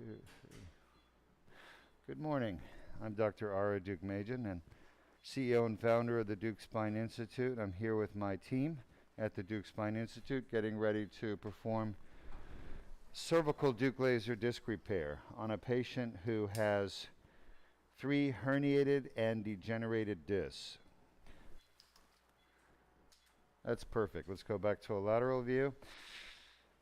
2, 3. Good morning. I'm Dr. Deuk and CEO and founder of the Deuk Spine Institute. I'm here with my team at the Deuk Spine Institute getting ready to perform cervical Deuk laser disc repair on a patient who has 3 herniated and degenerated discs. That's perfect. Let's go back to a lateral view.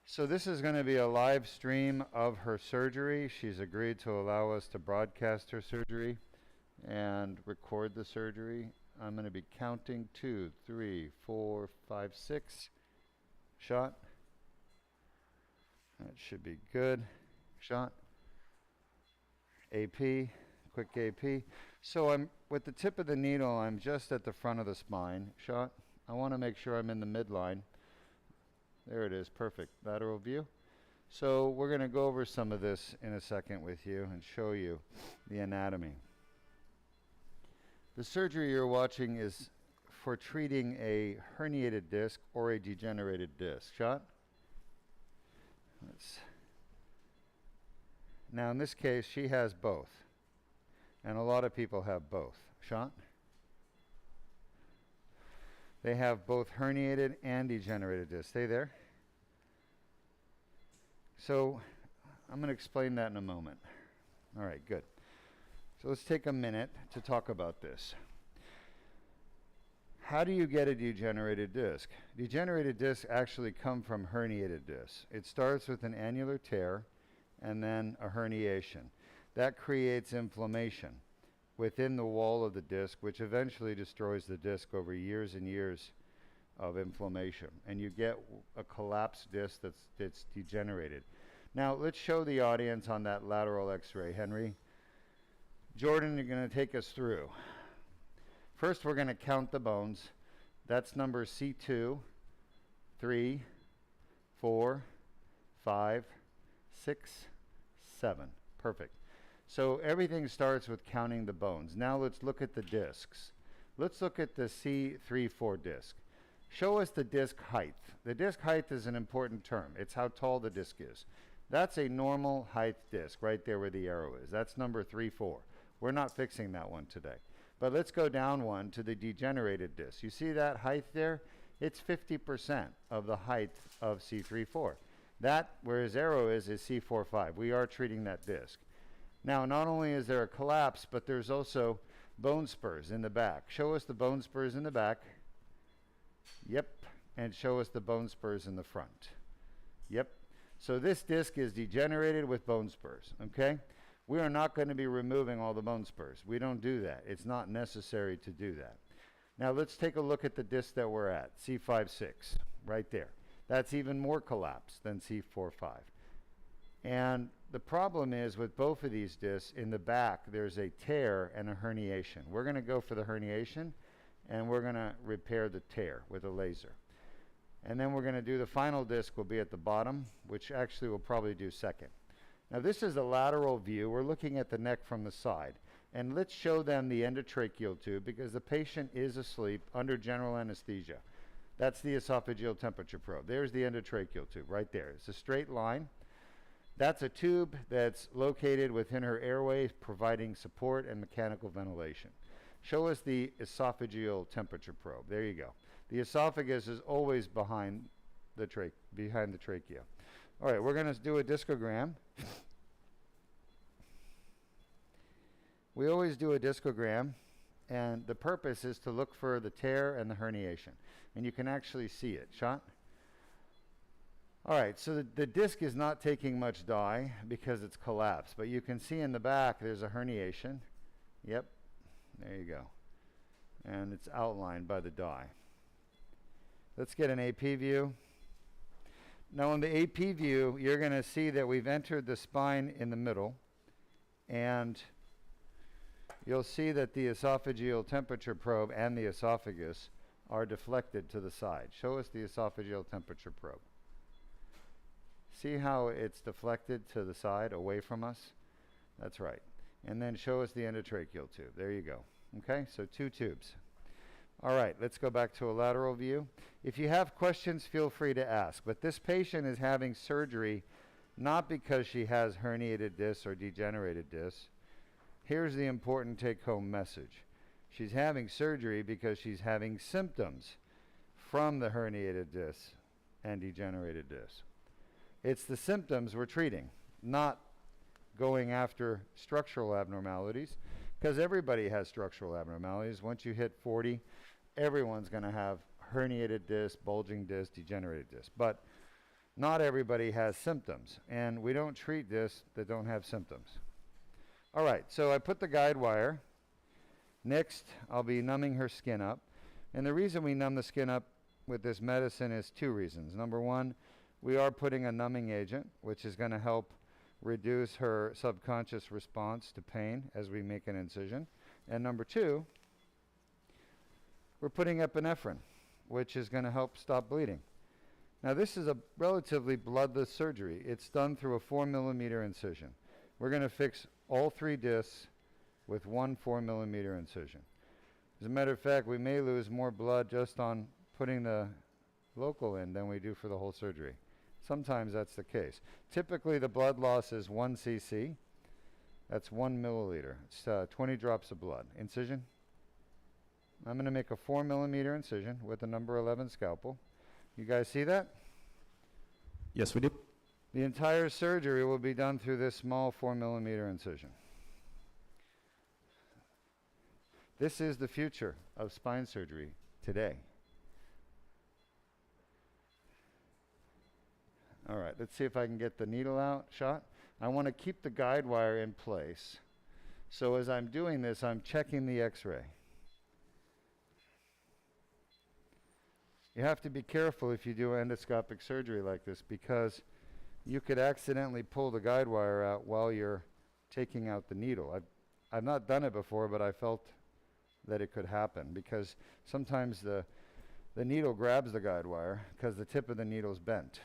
So this is going to be a live stream of her surgery. She's agreed to allow us to broadcast her surgery and record the surgery. I'm going to be counting 2, 3, 4, 5, 6. Shot. That should be good. Shot. AP. Quick AP. So I'm with the tip of the needle, I'm just at the front of the spine. Shot. I want to make sure I'm in the midline. There it is, perfect. Lateral view. So we're going to go over some of this in a second with you and show you the anatomy. The surgery you're watching is for treating a herniated disc or a degenerated disc. Shot. Now in this case, she has both. And a lot of people have both. Shot. They have both herniated and degenerated discs. Stay there. So I'm going to explain that in a moment. All right, good. So let's take a minute to talk about this. How do you get a degenerated disc? Degenerated discs actually come from herniated discs. It starts with an annular tear and then a herniation. That creates inflammation within the wall of the disc, which eventually destroys the disc over years and years of inflammation. And you get a collapsed disc that's degenerated. Now, let's show the audience on that lateral x-ray. Henry. Jordan, you're going to take us through. First, we're going to count the bones. That's number C2, 3, 4, 5, 6, 7. Perfect. So everything starts with counting the bones. Now let's look at the discs. Let's look at the C3-4 disc. Show us the disc height. The disc height is an important term. It's how tall the disc is. That's a normal height disc right there where the arrow is. That's number 3-4. We're not fixing that one today. But let's go down one to the degenerated disc. You see that height there? It's 50% of the height of C3-4. That, where his arrow is C4-5. We are treating that disc. Now, not only is there a collapse, but there's also bone spurs in the back. Show us the bone spurs in the back. Yep. And show us the bone spurs in the front. Yep. So this disc is degenerated with bone spurs, okay? We are not going to be removing all the bone spurs. We don't do that. It's not necessary to do that. Now, let's take a look at the disc that we're at, C5-6, right there. That's even more collapsed than C4-5. And the problem is with both of these discs, in the back, there's a tear and a herniation. We're going to go for the herniation, and we're going to repair the tear with a laser. And then we're going to do the final disc will be at the bottom, which actually we'll probably do second. Now this is a lateral view. We're looking at the neck from the side. And let's show them the endotracheal tube because the patient is asleep under general anesthesia. That's the esophageal temperature probe. There's the endotracheal tube right there. It's a straight line. That's a tube that's located within her airway, providing support and mechanical ventilation. Show us the esophageal temperature probe. There you go. The esophagus is always behind the trachea. All right, we're going to do a discogram. We always do a discogram, and the purpose is to look for the tear and the herniation. And you can actually see it. Shot? All right, so the disc is not taking much dye because it's collapsed, but you can see in the back there's a herniation. Yep, there you go. And it's outlined by the dye. Let's get an AP view. Now on the AP view, you're going to see that we've entered the spine in the middle, and you'll see that the esophageal temperature probe and the esophagus are deflected to the side. Show us the esophageal temperature probe. See how it's deflected to the side, away from us? That's right. And then show us the endotracheal tube. There you go. Okay, so 2 tubes. All right, let's go back to a lateral view. If you have questions, feel free to ask. But this patient is having surgery not because she has herniated discs or degenerated discs. Here's the important take-home message. She's having surgery because she's having symptoms from the herniated discs and degenerated discs. It's the symptoms we're treating, not going after structural abnormalities, because everybody has structural abnormalities. Once you hit 40, everyone's going to have herniated disc, bulging disc, degenerated disc. But not everybody has symptoms, and we don't treat discs that don't have symptoms. All right, so I put the guide wire. Next, I'll be numbing her skin up. And the reason we numb the skin up with this medicine is two reasons. Number one, we are putting a numbing agent, which is going to help reduce her subconscious response to pain as we make an incision. And number two, we're putting epinephrine, which is going to help stop bleeding. Now, this is a relatively bloodless surgery. It's done through a 4mm incision. We're going to fix all 3 discs with one 4mm incision. As a matter of fact, we may lose more blood just on putting the local in than we do for the whole surgery. Sometimes that's the case. Typically, the blood loss is 1 cc. That's 1 milliliter. It's 20 drops of blood. Incision. I'm going to make a 4mm incision with a number 11 scalpel. You guys see that? Yes, we do. The entire surgery will be done through this small 4mm incision. This is the future of spine surgery today. All right, let's see if I can get the needle out shot. I want to keep the guide wire in place. So as I'm doing this, I'm checking the x-ray. You have to be careful if you do endoscopic surgery like this, because you could accidentally pull the guide wire out while you're taking out the needle. I've not done it before, but I felt that it could happen, because sometimes the needle grabs the guide wire because the tip of the needle is bent.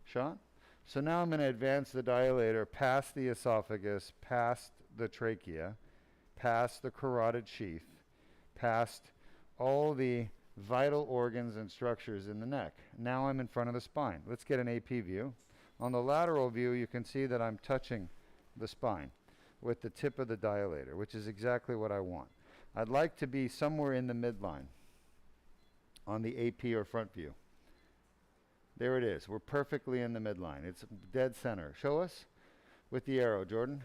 Shot? So now I'm going to advance the dilator past the esophagus, past the trachea, past the carotid sheath, past all the vital organs and structures in the neck. Now I'm in front of the spine. Let's get an AP view. On the lateral view, you can see that I'm touching the spine with the tip of the dilator, which is exactly what I want. I'd like to be somewhere in the midline on the AP or front view. There it is. We're perfectly in the midline. It's dead center. Show us with the arrow, Jordan.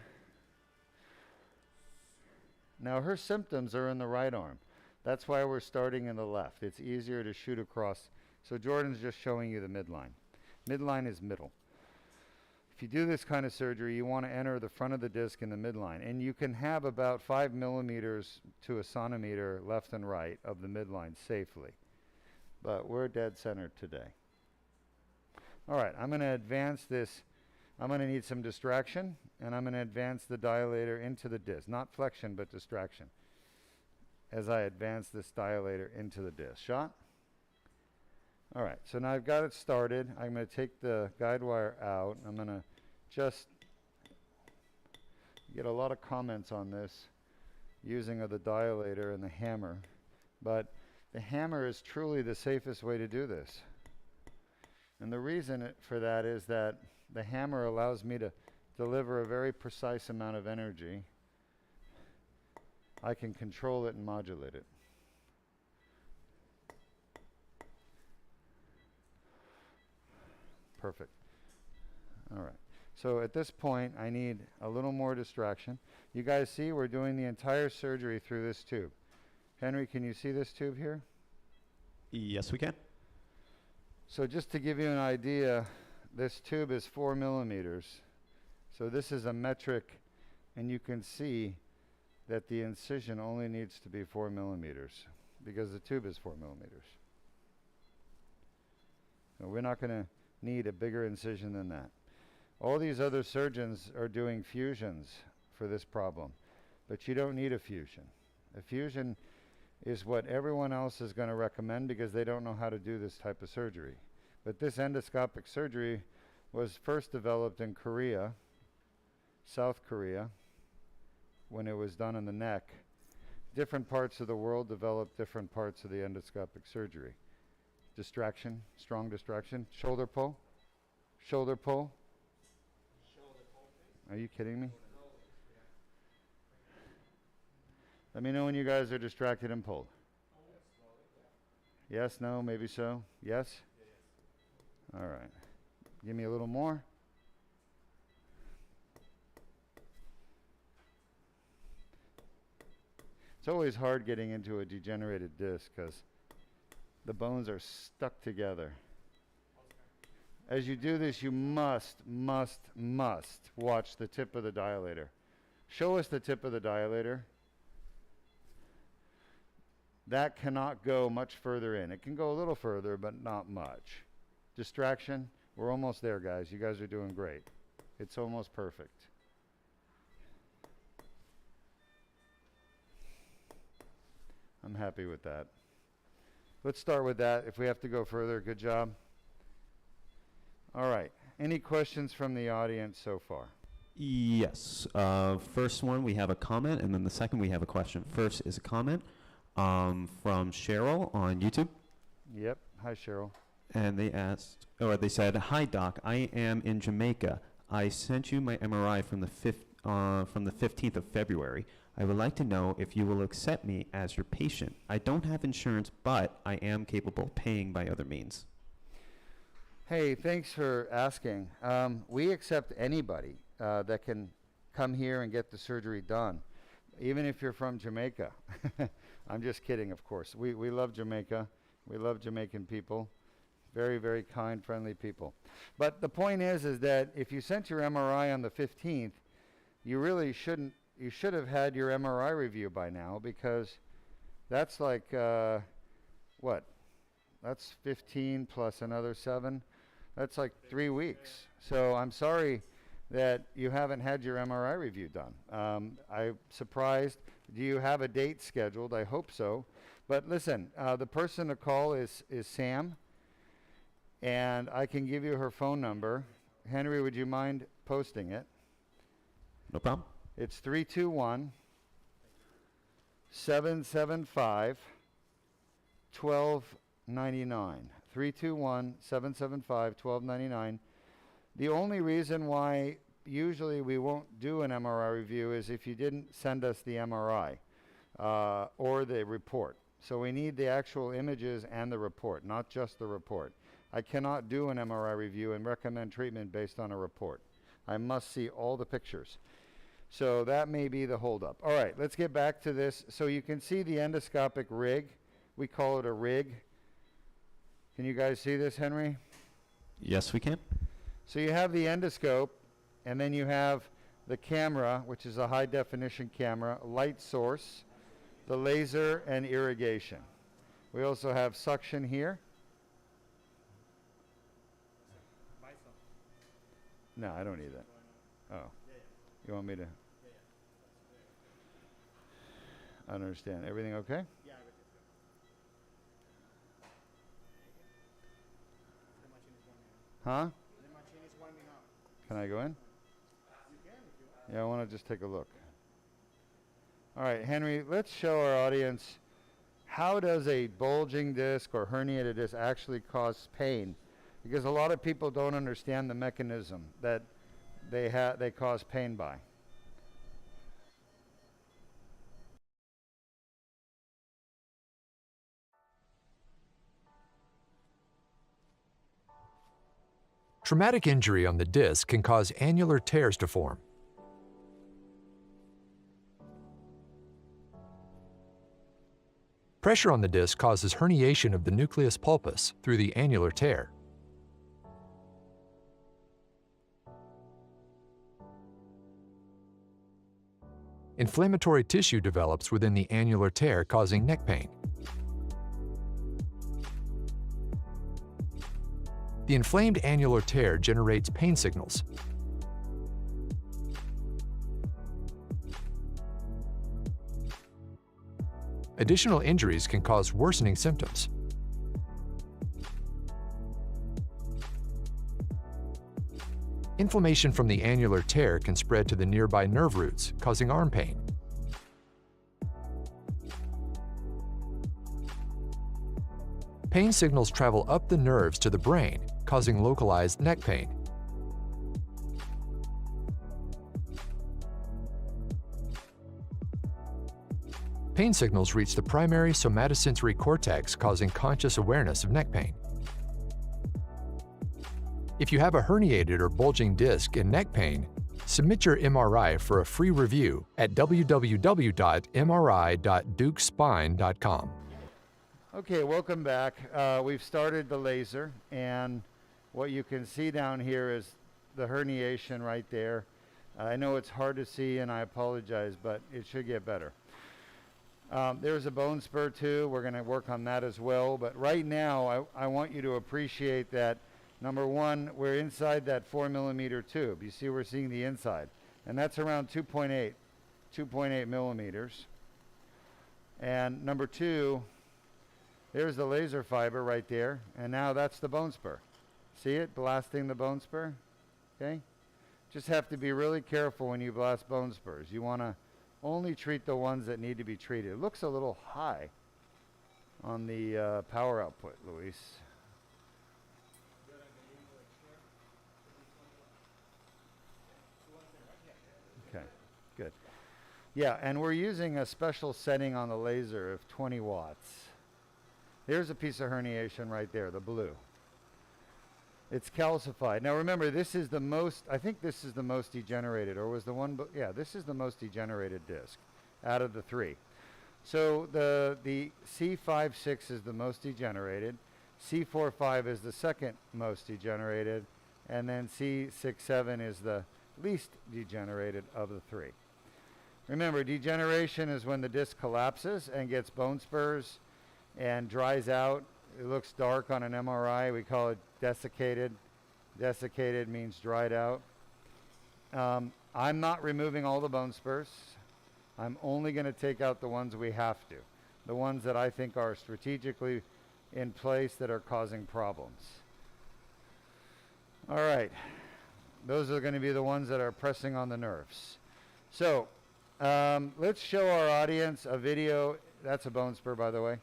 Now her symptoms are in the right arm. That's why we're starting in the left. It's easier to shoot across. So Jordan's just showing you the midline. Midline is middle. If you do this kind of surgery, you want to enter the front of the disc in the midline. And you can have about 5 millimeters to a centimeter left and right of the midline safely. But we're dead center today. All right, I'm going to advance this. I'm going to need some distraction, and I'm going to advance the dilator into the disc. Not flexion, but distraction, as I advance this dilator into the disc. Shot? All right, so now I've got it started. I'm going to take the guide wire out. I'm going to just get a lot of comments on this using of the dilator and the hammer. But the hammer is truly the safest way to do this. And the reason for that is that the hammer allows me to deliver a very precise amount of energy. I can control it and modulate it. Perfect. All right. So at this point, I need a little more distraction. You guys see we're doing the entire surgery through this tube. Henry, can you see this tube here? Yes, we can. So just to give you an idea, this tube is 4 millimeters. So this is a metric, and you can see that the incision only needs to be 4 millimeters because the tube is 4 millimeters. So we're not going to need a bigger incision than that. All these other surgeons are doing fusions for this problem, but you don't need a fusion. A fusion is what everyone else is going to recommend because they don't know how to do this type of surgery. But this endoscopic surgery was first developed in Korea, South Korea, when it was done in the neck. Different parts of the world develop different parts of the endoscopic surgery. Distraction, strong distraction, shoulder pull, Are you kidding me? Let me know when you guys are distracted and pulled. Yes, no, maybe so. Yes? All right. Give me a little more. It's always hard getting into a degenerated disc because the bones are stuck together. As you do this, you must watch the tip of the dilator. Show us the tip of the dilator. That cannot go much further in. It can go a little further, but not much. Distraction, we're almost there, guys. You guys are doing great. It's almost perfect. I'm happy with that. Let's start with that. If we have to go further, good job. All right. Any questions from the audience so far? Yes. First one, we have a comment, and then the second, we have a question. First is a comment from Cheryl on YouTube. Yep. Hi, Cheryl. And they asked, or they said, "Hi, Doc. I am in Jamaica. I sent you my MRI from the 15th of February. I would like to know if you will accept me as your patient. I don't have insurance, but I am capable of paying by other means." Hey, thanks for asking. We accept anybody that can come here and get the surgery done, even if you're from Jamaica. I'm just kidding, of course. We love Jamaica. We love Jamaican people. Very, very kind, friendly people. But the point is that if you sent your MRI on the 15th, you really shouldn't. You should have had your MRI review by now, because that's like, what? That's 15 plus another 7. That's like 3 weeks. So I'm sorry that you haven't had your MRI review done. I'm surprised. Do you have a date scheduled? I hope so. But listen, the person to call is Sam, and I can give you her phone number. Henry, would you mind posting it? No problem. It's 321-775-1299. 321-775-1299. The only reason why usually we won't do an MRI review is if you didn't send us the MRI or the report. So we need the actual images and the report, not just the report. I cannot do an MRI review and recommend treatment based on a report. I must see all the pictures. So that may be the holdup. All right, let's get back to this. So you can see the endoscopic rig. We call it a rig. Can you guys see this, Henry? Yes, we can. So you have the endoscope, and then you have the camera, which is a high definition camera, light source, the laser, and irrigation. We also have suction here. No, I don't need that. Oh. You want me to? I don't understand. Everything okay? Yeah, everything's good. The machine is warming up. Huh? The machine is warming up. Can I go in? You can if you want. Yeah, I want to just take a look. All right, Henry, let's show our audience, how does a bulging disc or herniated disc actually cause pain? Because a lot of people don't understand the mechanism that they cause pain by. Traumatic injury on the disc can cause annular tears to form. Pressure on the disc causes herniation of the nucleus pulpus through the annular tear. Inflammatory tissue develops within the annular tear, causing neck pain. The inflamed annular tear generates pain signals. Additional injuries can cause worsening symptoms. Inflammation from the annular tear can spread to the nearby nerve roots, causing arm pain. Pain signals travel up the nerves to the brain, causing localized neck pain. Pain signals reach the primary somatosensory cortex, causing conscious awareness of neck pain. If you have a herniated or bulging disc and neck pain, submit your MRI for a free review at www.mri.deukspine.com. Okay, welcome back. We've started the laser, and what you can see down here is the herniation right there. I know it's hard to see, and I apologize, but it should get better. There's a bone spur too. We're going to work on that as well. But right now, I want you to appreciate that, number one, we're inside that 4mm tube. You see, we're seeing the inside. And that's around 2.8 millimeters. And number two, there's the laser fiber right there. And now that's the bone spur. See it blasting the bone spur? Okay? Just have to be really careful when you blast bone spurs. You want to only treat the ones that need to be treated. It looks a little high on the power output, Luis. Okay, good. Yeah, and we're using a special setting on the laser of 20 watts. There's a piece of herniation right there, the blue. It's calcified. Now remember, this is the most, I think this is the most degenerated, or was the one, yeah, this is the most degenerated disc out of the three. So the C5-6 is the most degenerated, C4-5 is the second most degenerated, and then C6-7 is the least degenerated of the three. Remember, degeneration is when the disc collapses and gets bone spurs and dries out. It looks dark on an MRI. We call it desiccated. Desiccated means dried out. I'm not removing all the bone spurs. I'm only going to take out the ones we have to, the ones that I think are strategically in place that are causing problems. All right. Those are going to be the ones that are pressing on the nerves. So let's show our audience a video. That's a bone spur, by the way.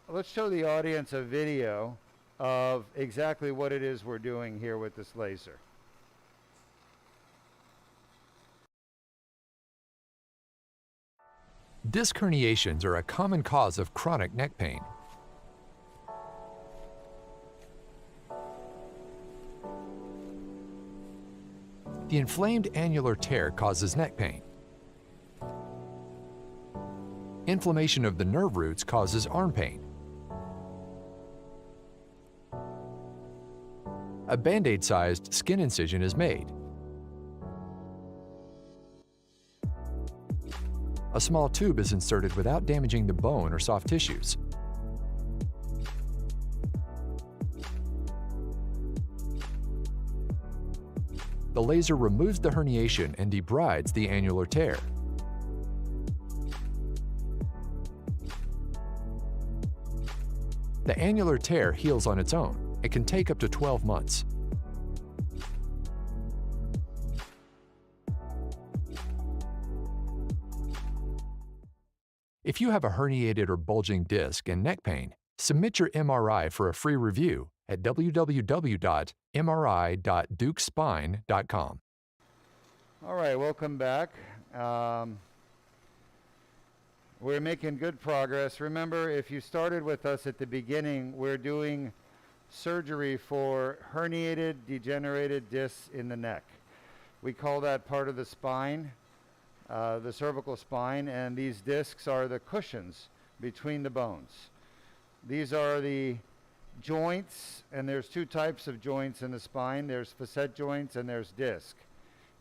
Let's show the audience a video of exactly what it is we're doing here with this laser. Disc herniations are a common cause of chronic neck pain. The inflamed annular tear causes neck pain. Inflammation of the nerve roots causes arm pain. A Band-Aid-sized skin incision is made. A small tube is inserted without damaging the bone or soft tissues. The laser removes the herniation and debrides the annular tear. The annular tear heals on its own. It can take up to 12 months. If you have a herniated or bulging disc and neck pain, submit your MRI for a free review at www.mri.deukspine.com. All right, welcome back. We're making good progress. Remember, if you started with us at the beginning, we're doing surgery for herniated, degenerated discs in the neck. We call that part of the spine, the cervical spine, and these discs are the cushions between the bones. These are the joints, and there's two types of joints in the spine. There's facet joints and there's disc.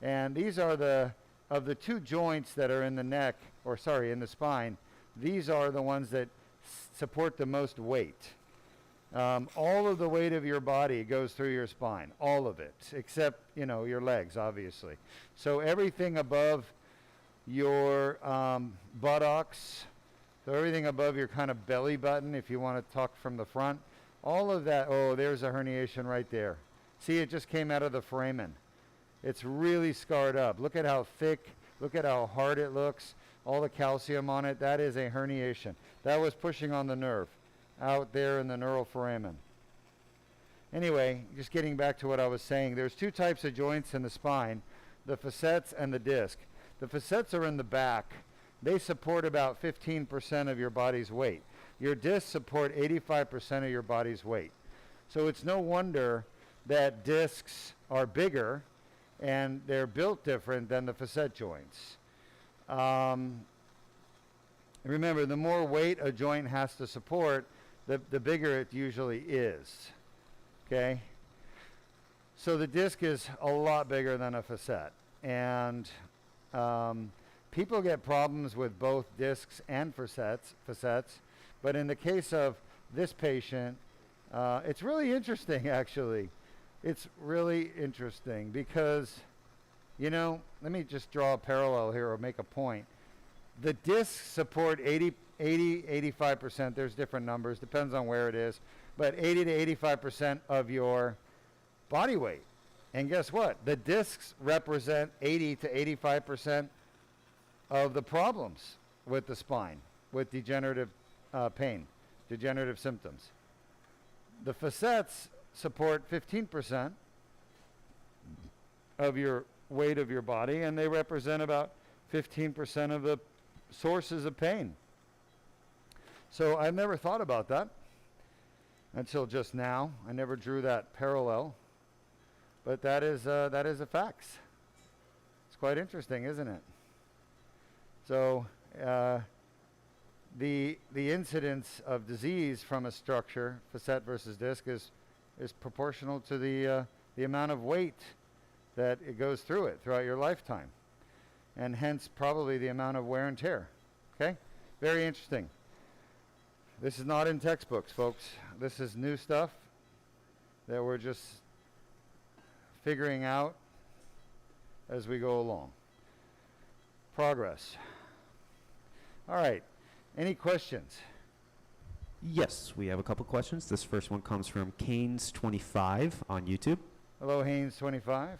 And these are of the two joints that are in the neck, or sorry, in the spine, these are the ones that support the most weight. All of the weight of your body goes through your spine, all of it, except, you know, your legs, obviously. So everything above your buttocks, so everything above your kind of belly button, if you want to talk from the front, all of that, oh, there's a herniation right there. See, it just came out of the foramen. It's really scarred up. Look at how thick, look at how hard it looks, all the calcium on it. That is a herniation. That was pushing on the nerve out there in the neural foramen. Anyway, just getting back to what I was saying, there's two types of joints in the spine, the facets and the disc. The facets are in the back. They support about 15% of your body's weight. Your discs support 85% of your body's weight. So it's no wonder that discs are bigger and they're built different than the facet joints. Remember, the more weight a joint has to support, the bigger it usually is. Okay? So the disc is a lot bigger than a facet. And people get problems with both discs and facets. But in the case of this patient, it's really interesting, actually. It's really interesting because, let me just draw a parallel here or make a point. The discs support 85%. There's different numbers, depends on where it is, but 80 to 85% of your body weight. And guess what? The discs represent 80 to 85% of the problems with the spine, with degenerative pain, degenerative symptoms. The facets support 15% of your weight of your body, and they represent about 15% of the sources of pain. So I've never thought about that until just now. I never drew that parallel, but that is a fact. It's quite interesting, isn't it? So the incidence of disease from a structure, facet versus disc, is proportional to the amount of weight that it goes through it throughout your lifetime, and hence probably the amount of wear and tear. Okay? Very interesting. This is not in textbooks, folks. This is new stuff that we're just figuring out as we go along. Progress. All right. Any questions? Yes, we have a couple questions. This first one comes from Canes25 on YouTube. Hello, Haynes25.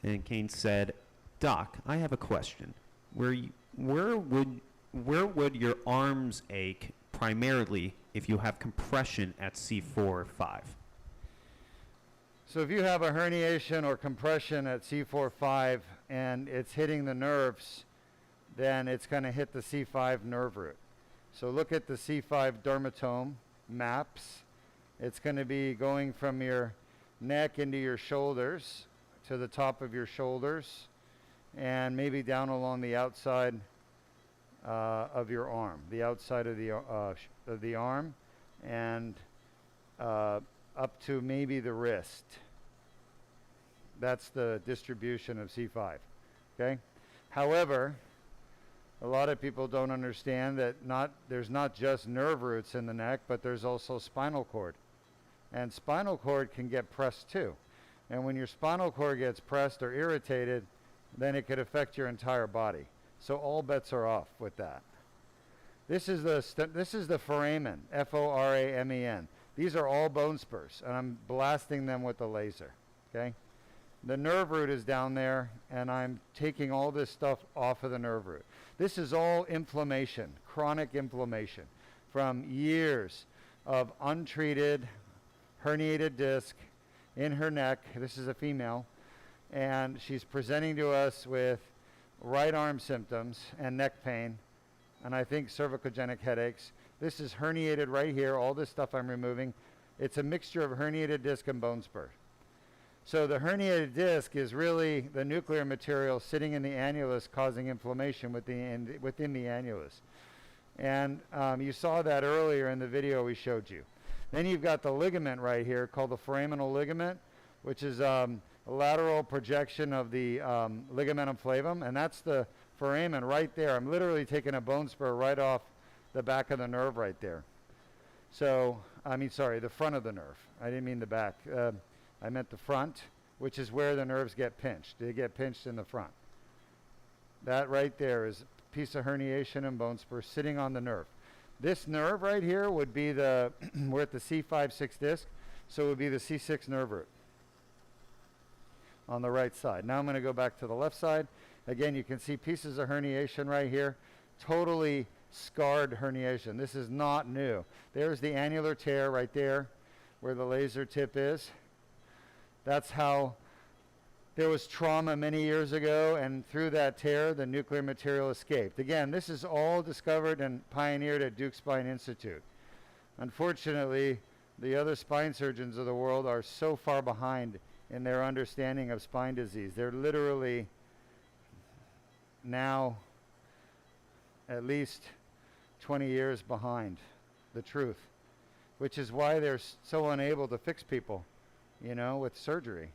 And Kane said, Doc, I have a question. Where would your arms ache primarily if you have compression at C4-5? So if you have a herniation or compression at C4-5 and it's hitting the nerves, then it's going to hit the C5 nerve root. So look at the C5 dermatome maps. It's going to be going from your neck into your shoulders to the top of your shoulders, and maybe down along the outside of your arm, the outside of the arm, and up to maybe the wrist. That's the distribution of C5. Okay. However, a lot of people don't understand that there's not just nerve roots in the neck, but there's also spinal cord. And spinal cord can get pressed too. And when your spinal cord gets pressed or irritated, then it could affect your entire body. So all bets are off with that. This is the foramen, F-O-R-A-M-E-N. These are all bone spurs, and I'm blasting them with the laser. Okay? The nerve root is down there, and I'm taking all this stuff off of the nerve root. This is all inflammation, chronic inflammation, from years of untreated herniated disc in her neck. This is a female, and she's presenting to us with right arm symptoms and neck pain, and I think cervicogenic headaches. This is herniated right here. All this stuff I'm removing, it's a mixture of herniated disc and bone spur. So the herniated disc is really the nuclear material sitting in the annulus causing inflammation within the annulus. And you saw that earlier in the video we showed you. Then you've got the ligament right here called the foraminal ligament, which is a lateral projection of the ligamentum flavum, and that's the foramen right there. I'm literally taking a bone spur right off the back of the nerve right there. So, the front of the nerve. I didn't mean the back. I meant the front, which is where the nerves get pinched. They get pinched in the front. That right there is a piece of herniation and bone spur sitting on the nerve. This nerve right here would be we're at the C5-6 disc, so it would be the C6 nerve root on the right side. Now I'm going to go back to the left side. Again, you can see pieces of herniation right here, totally scarred herniation. This is not new. There's the annular tear right there where the laser tip is. That's how there was trauma many years ago, and through that tear, the nuclear material escaped. Again, this is all discovered and pioneered at Deuk Spine Institute. Unfortunately, the other spine surgeons of the world are so far behind in their understanding of spine disease. They're literally now at least 20 years behind the truth, which is why they're so unable to fix people, you know, with surgery.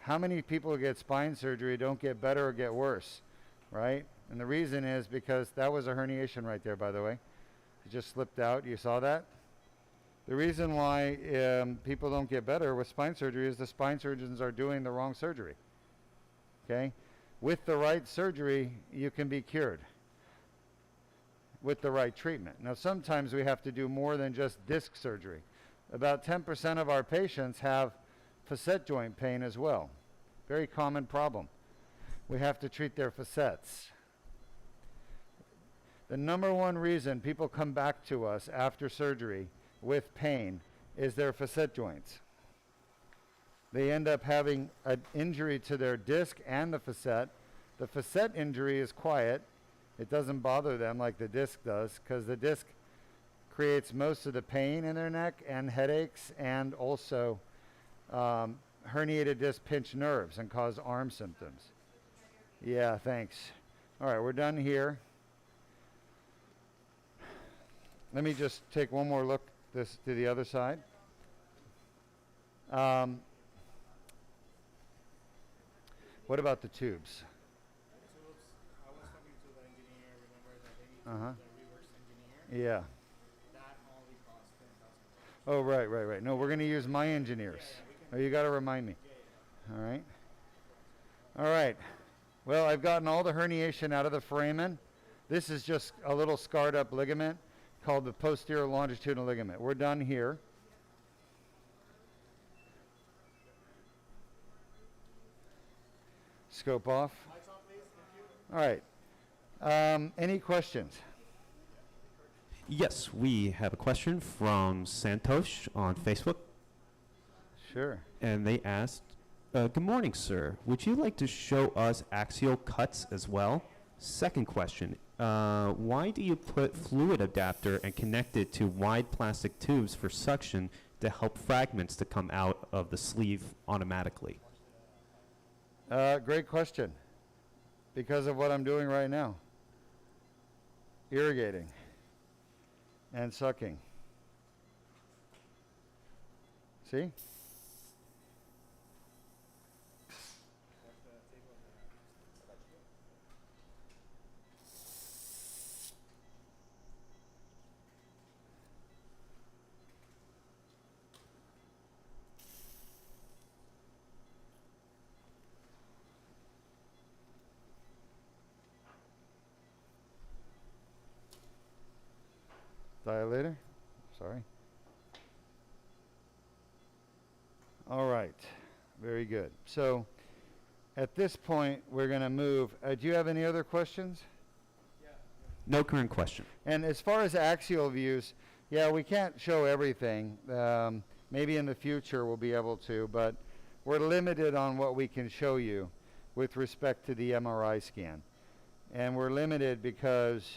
How many people who get spine surgery don't get better or get worse, right? And the reason is because that was a herniation right there, by the way. It just slipped out. You saw that? The reason why people don't get better with spine surgery is the spine surgeons are doing the wrong surgery. Okay? With the right surgery, you can be cured with the right treatment. Now, sometimes we have to do more than just disc surgery. About 10% of our patients have facet joint pain as well. Very common problem. We have to treat their facets. The number one reason people come back to us after surgery with pain is their facet joints. They end up having an injury to their disc and the facet. The facet injury is quiet. It doesn't bother them like the disc does, because the disc creates most of the pain in their neck and headaches, and also herniated disc pinch nerves and cause arm symptoms. Yeah, thanks. All right, we're done here. Let me just take one more look this to the other side. What about the tubes? I was talking to the engineer, remember that they need to the reverse engineer? Yeah. That only costs $10,000. Oh, right. No, we're going to use my engineers. Oh, you got to remind me. All right. Well, I've gotten all the herniation out of the foramen. This is just a little scarred up ligament called the posterior longitudinal ligament. We're done here. Scope off. Lights on, please. Thank you. All right. Any questions? Yes, we have a question from Santosh on Facebook, Sure. and they asked, good morning, sir. Would you like to show us axial cuts as well? Second question, why do you put fluid adapter and connect it to wide plastic tubes for suction to help fragments to come out of the sleeve automatically? Great question. Because of what I'm doing right now. Irrigating and sucking. See? Dilator? Sorry. All right. Very good. So at this point, we're going to move. Do you have any other questions? No current question. And as far as axial views, yeah, we can't show everything. Maybe in the future we'll be able to, but we're limited on what we can show you with respect to the MRI scan. And we're limited because,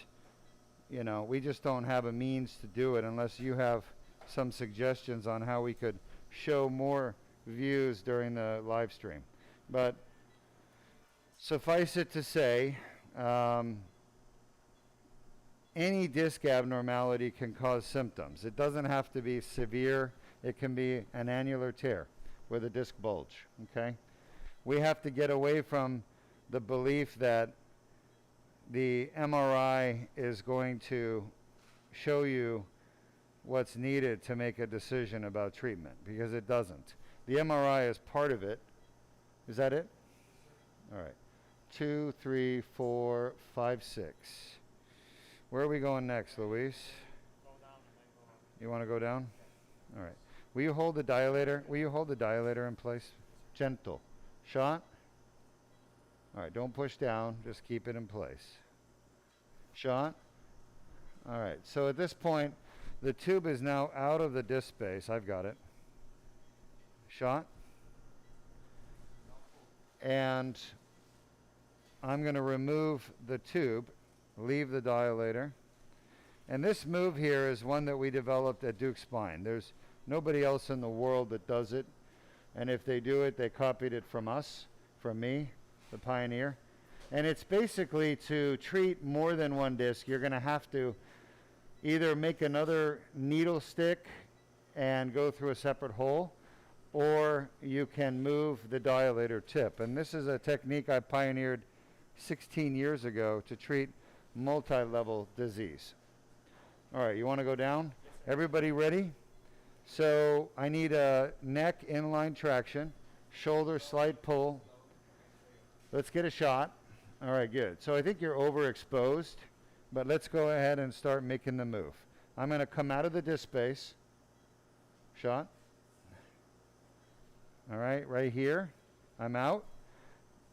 you know, we just don't have a means to do it unless you have some suggestions on how we could show more views during the live stream. But suffice it to say, any disc abnormality can cause symptoms. It doesn't have to be severe. It can be an annular tear with a disc bulge, okay? We have to get away from the belief that the MRI is going to show you what's needed to make a decision about treatment, because it doesn't. The MRI is part of it. Is that it? All right. 2, 3, 4, 5, 6. Where are we going next, Luis? Go down and then go up. You want to go down? All right. Will you hold the dilator? Will you hold the dilator in place? Gentle. Shot. All right. Don't push down. Just keep it in place. Shot. All right. So at this point, the tube is now out of the disc space. I've got it. Shot. And I'm going to remove the tube, leave the dilator. And this move here is one that we developed at Deuk Spine. There's nobody else in the world that does it. And if they do it, they copied it from us, from me, the pioneer. And it's basically to treat more than one disc, you're going to have to either make another needle stick and go through a separate hole, or you can move the dilator tip. And this is a technique I pioneered 16 years ago to treat multi-level disease. All right, you want to go down? Everybody ready? So I need a neck inline traction, shoulder slight pull. Let's get a shot. All right, good. So I think you're overexposed, but let's go ahead and start making the move. I'm going to come out of the disc space. Shot. All right, right here. I'm out.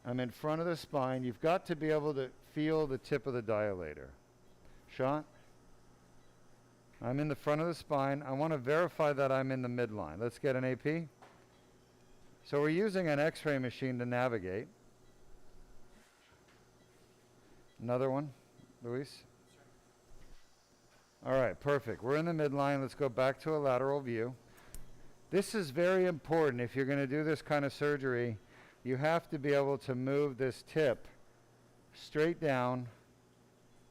I'm in front of the spine. You've got to be able to feel the tip of the dilator. Shot. I'm in the front of the spine. I want to verify that I'm in the midline. Let's get an AP. So we're using an X-ray machine to navigate. Another one, Luis. All right, perfect. We're in the midline. Let's go back to a lateral view. This is very important. If you're going to do this kind of surgery, you have to be able to move this tip straight down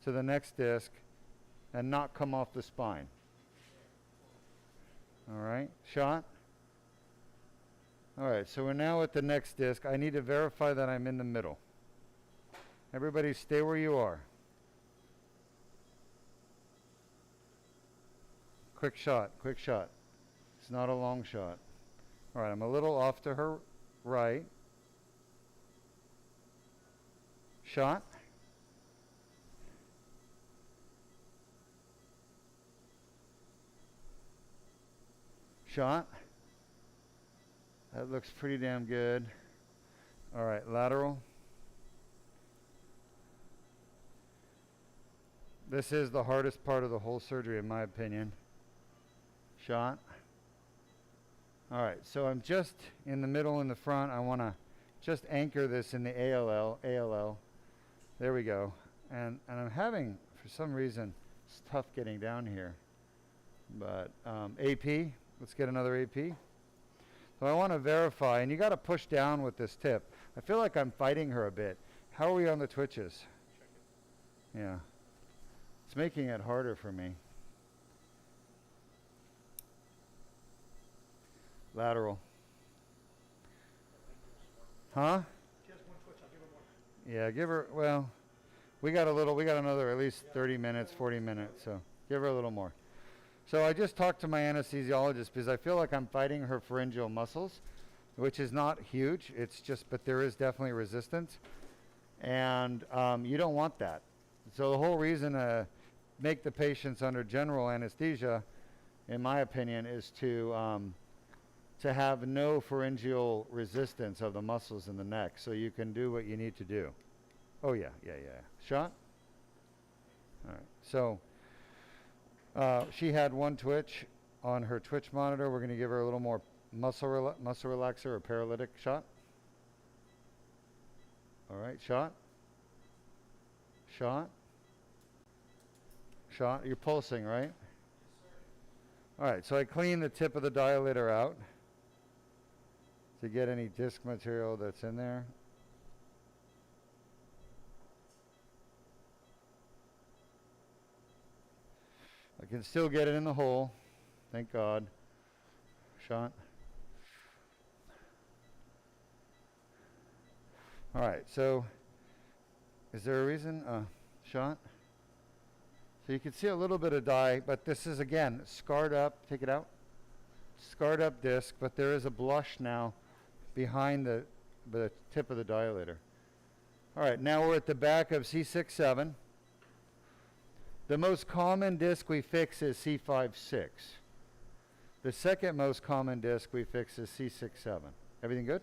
to the next disc and not come off the spine. All right, shot. All right, so we're now at the next disc. I need to verify that I'm in the middle. Everybody stay where you are. Quick shot, quick shot. It's not a long shot. All right, I'm a little off to her right. Shot. Shot. That looks pretty damn good. All right, lateral. This is the hardest part of the whole surgery, in my opinion. Shot. All right, so I'm just in the middle in the front. I want to just anchor this in the ALL. There we go. And I'm having, for some reason, it's tough getting down here. But AP, let's get another AP. So I want to verify, and you got to push down with this tip. I feel like I'm fighting her a bit. How are we on the twitches? Yeah. It's making it harder for me. Lateral. Huh? She has one twitch. I'll give her more. Yeah, give her, well, we got another at least 30 minutes, 40 minutes, so give her a little more. So I just talked to my anesthesiologist because I feel like I'm fighting her pharyngeal muscles, which is not huge. It's just, but there is definitely resistance. And you don't want that. So the whole reason to make the patients under general anesthesia, in my opinion, is to have no pharyngeal resistance of the muscles in the neck, so you can do what you need to do. Oh yeah. Shot? All right, so she had one twitch on her twitch monitor. We're gonna give her a little more muscle relaxer or paralytic shot. All right, shot. Shot. Shot. You're pulsing, right? All right, so I clean the tip of the dilator out to get any disc material that's in there. I can still get it in the hole, thank God. Shot. All right, so is there a reason? Shot. So you can see a little bit of dye, but this is, again, scarred up. Take it out. Scarred up disc, but there is a blush now behind the tip of the dilator. All right, now we're at the back of C6-7. The most common disc we fix is C5-6. The second most common disc we fix is C6-7. Everything good?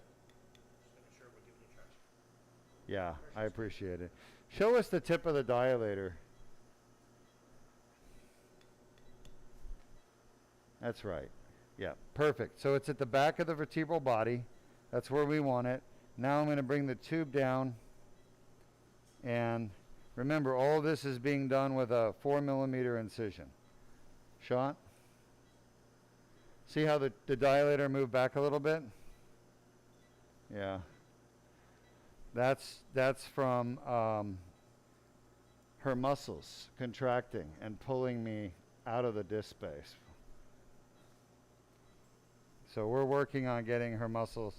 Yeah, I appreciate it. Show us the tip of the dilator. That's right. Yeah, perfect. So it's at the back of the vertebral body. That's where we want it. Now I'm going to bring the tube down, and remember, all this is being done with a 4mm incision. Shot. See how the dilator moved back a little bit? Yeah. That's from her muscles contracting and pulling me out of the disc space. So we're working on getting her muscles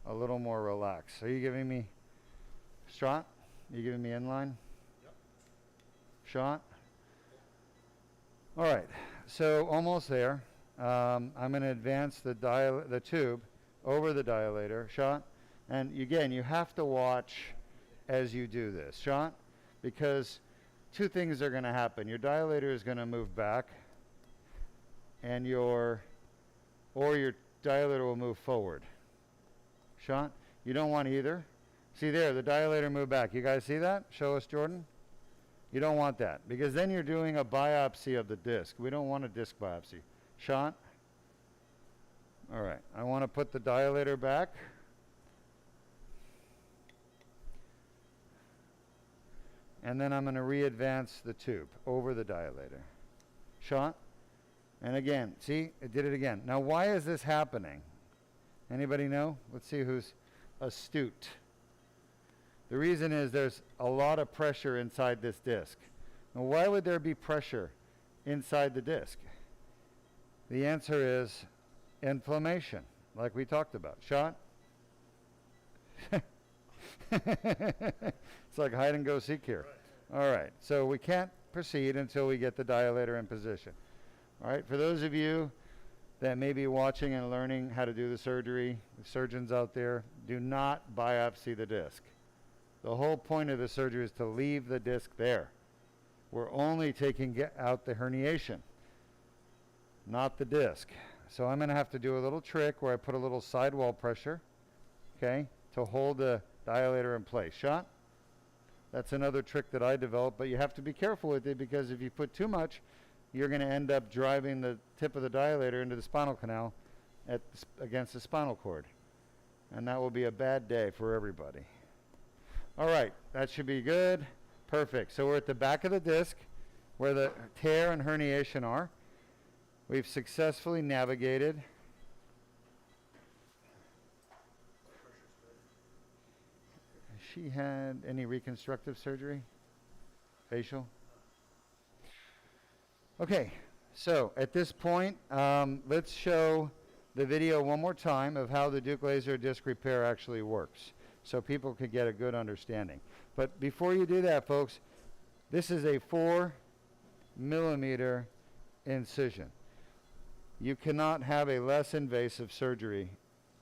a little more relaxed. Are you giving me shot? Are you giving me inline? Yep. Shot? All right, so almost there. I'm going to advance the tube over the dilator. Shot? And again, you have to watch as you do this. Shot? Because two things are going to happen. Your dilator is going to move back, and your dilator will move forward. Shot? You don't want either. See there, the dilator moved back. You guys see that? Show us, Jordan. You don't want that, because then you're doing a biopsy of the disc. We don't want a disc biopsy. Shot? All right, I want to put the dilator back. And then I'm going to re-advance the tube over the dilator. Shot? And again, see, it did it again. Now, why is this happening? Anybody know? Let's see who's astute. The reason is there's a lot of pressure inside this disc. Now, why would there be pressure inside the disc? The answer is inflammation, like we talked about. Shot? It's like hide and go seek here. Right. All right, so we can't proceed until we get the dilator in position. All right, for those of you that may be watching and learning how to do the surgery, the surgeons out there, do not biopsy the disc. The whole point of the surgery is to leave the disc there. We're only taking out the herniation, not the disc. So I'm going to have to do a little trick where I put a little sidewall pressure, okay, to hold the dilator in place. Shot? That's another trick that I developed, but you have to be careful with it, because if you put too much, you're going to end up driving the tip of the dilator into the spinal canal against the spinal cord. And that will be a bad day for everybody. All right, that should be good. Perfect. So we're at the back of the disc where the tear and herniation are. We've successfully navigated. Has she had any reconstructive surgery? Facial? Okay, so at this point, let's show the video one more time of how the Deuk laser disc repair actually works, so people could get a good understanding. But before you do that, folks, this is a 4mm incision. You cannot have a less invasive surgery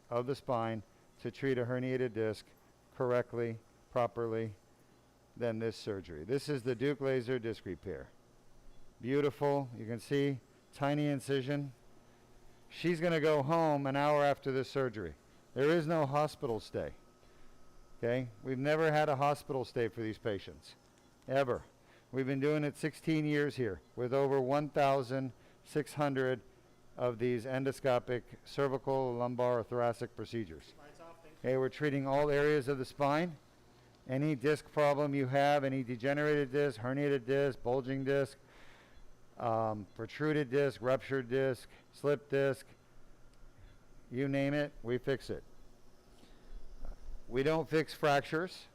of the spine to treat a herniated disc correctly, properly, than this surgery. This is the Deuk laser disc repair. Beautiful. You can see tiny incision. She's going to go home an hour after this surgery. There is no hospital stay. Okay? We've never had a hospital stay for these patients, ever. We've been doing it 16 years here with over 1,600 of these endoscopic cervical, lumbar, or thoracic procedures. Okay, we're treating all areas of the spine. Any disc problem you have, any degenerated disc, herniated disc, bulging disc, protruded disc, ruptured disc, slipped disc, you name it, we fix it. We don't fix fractures,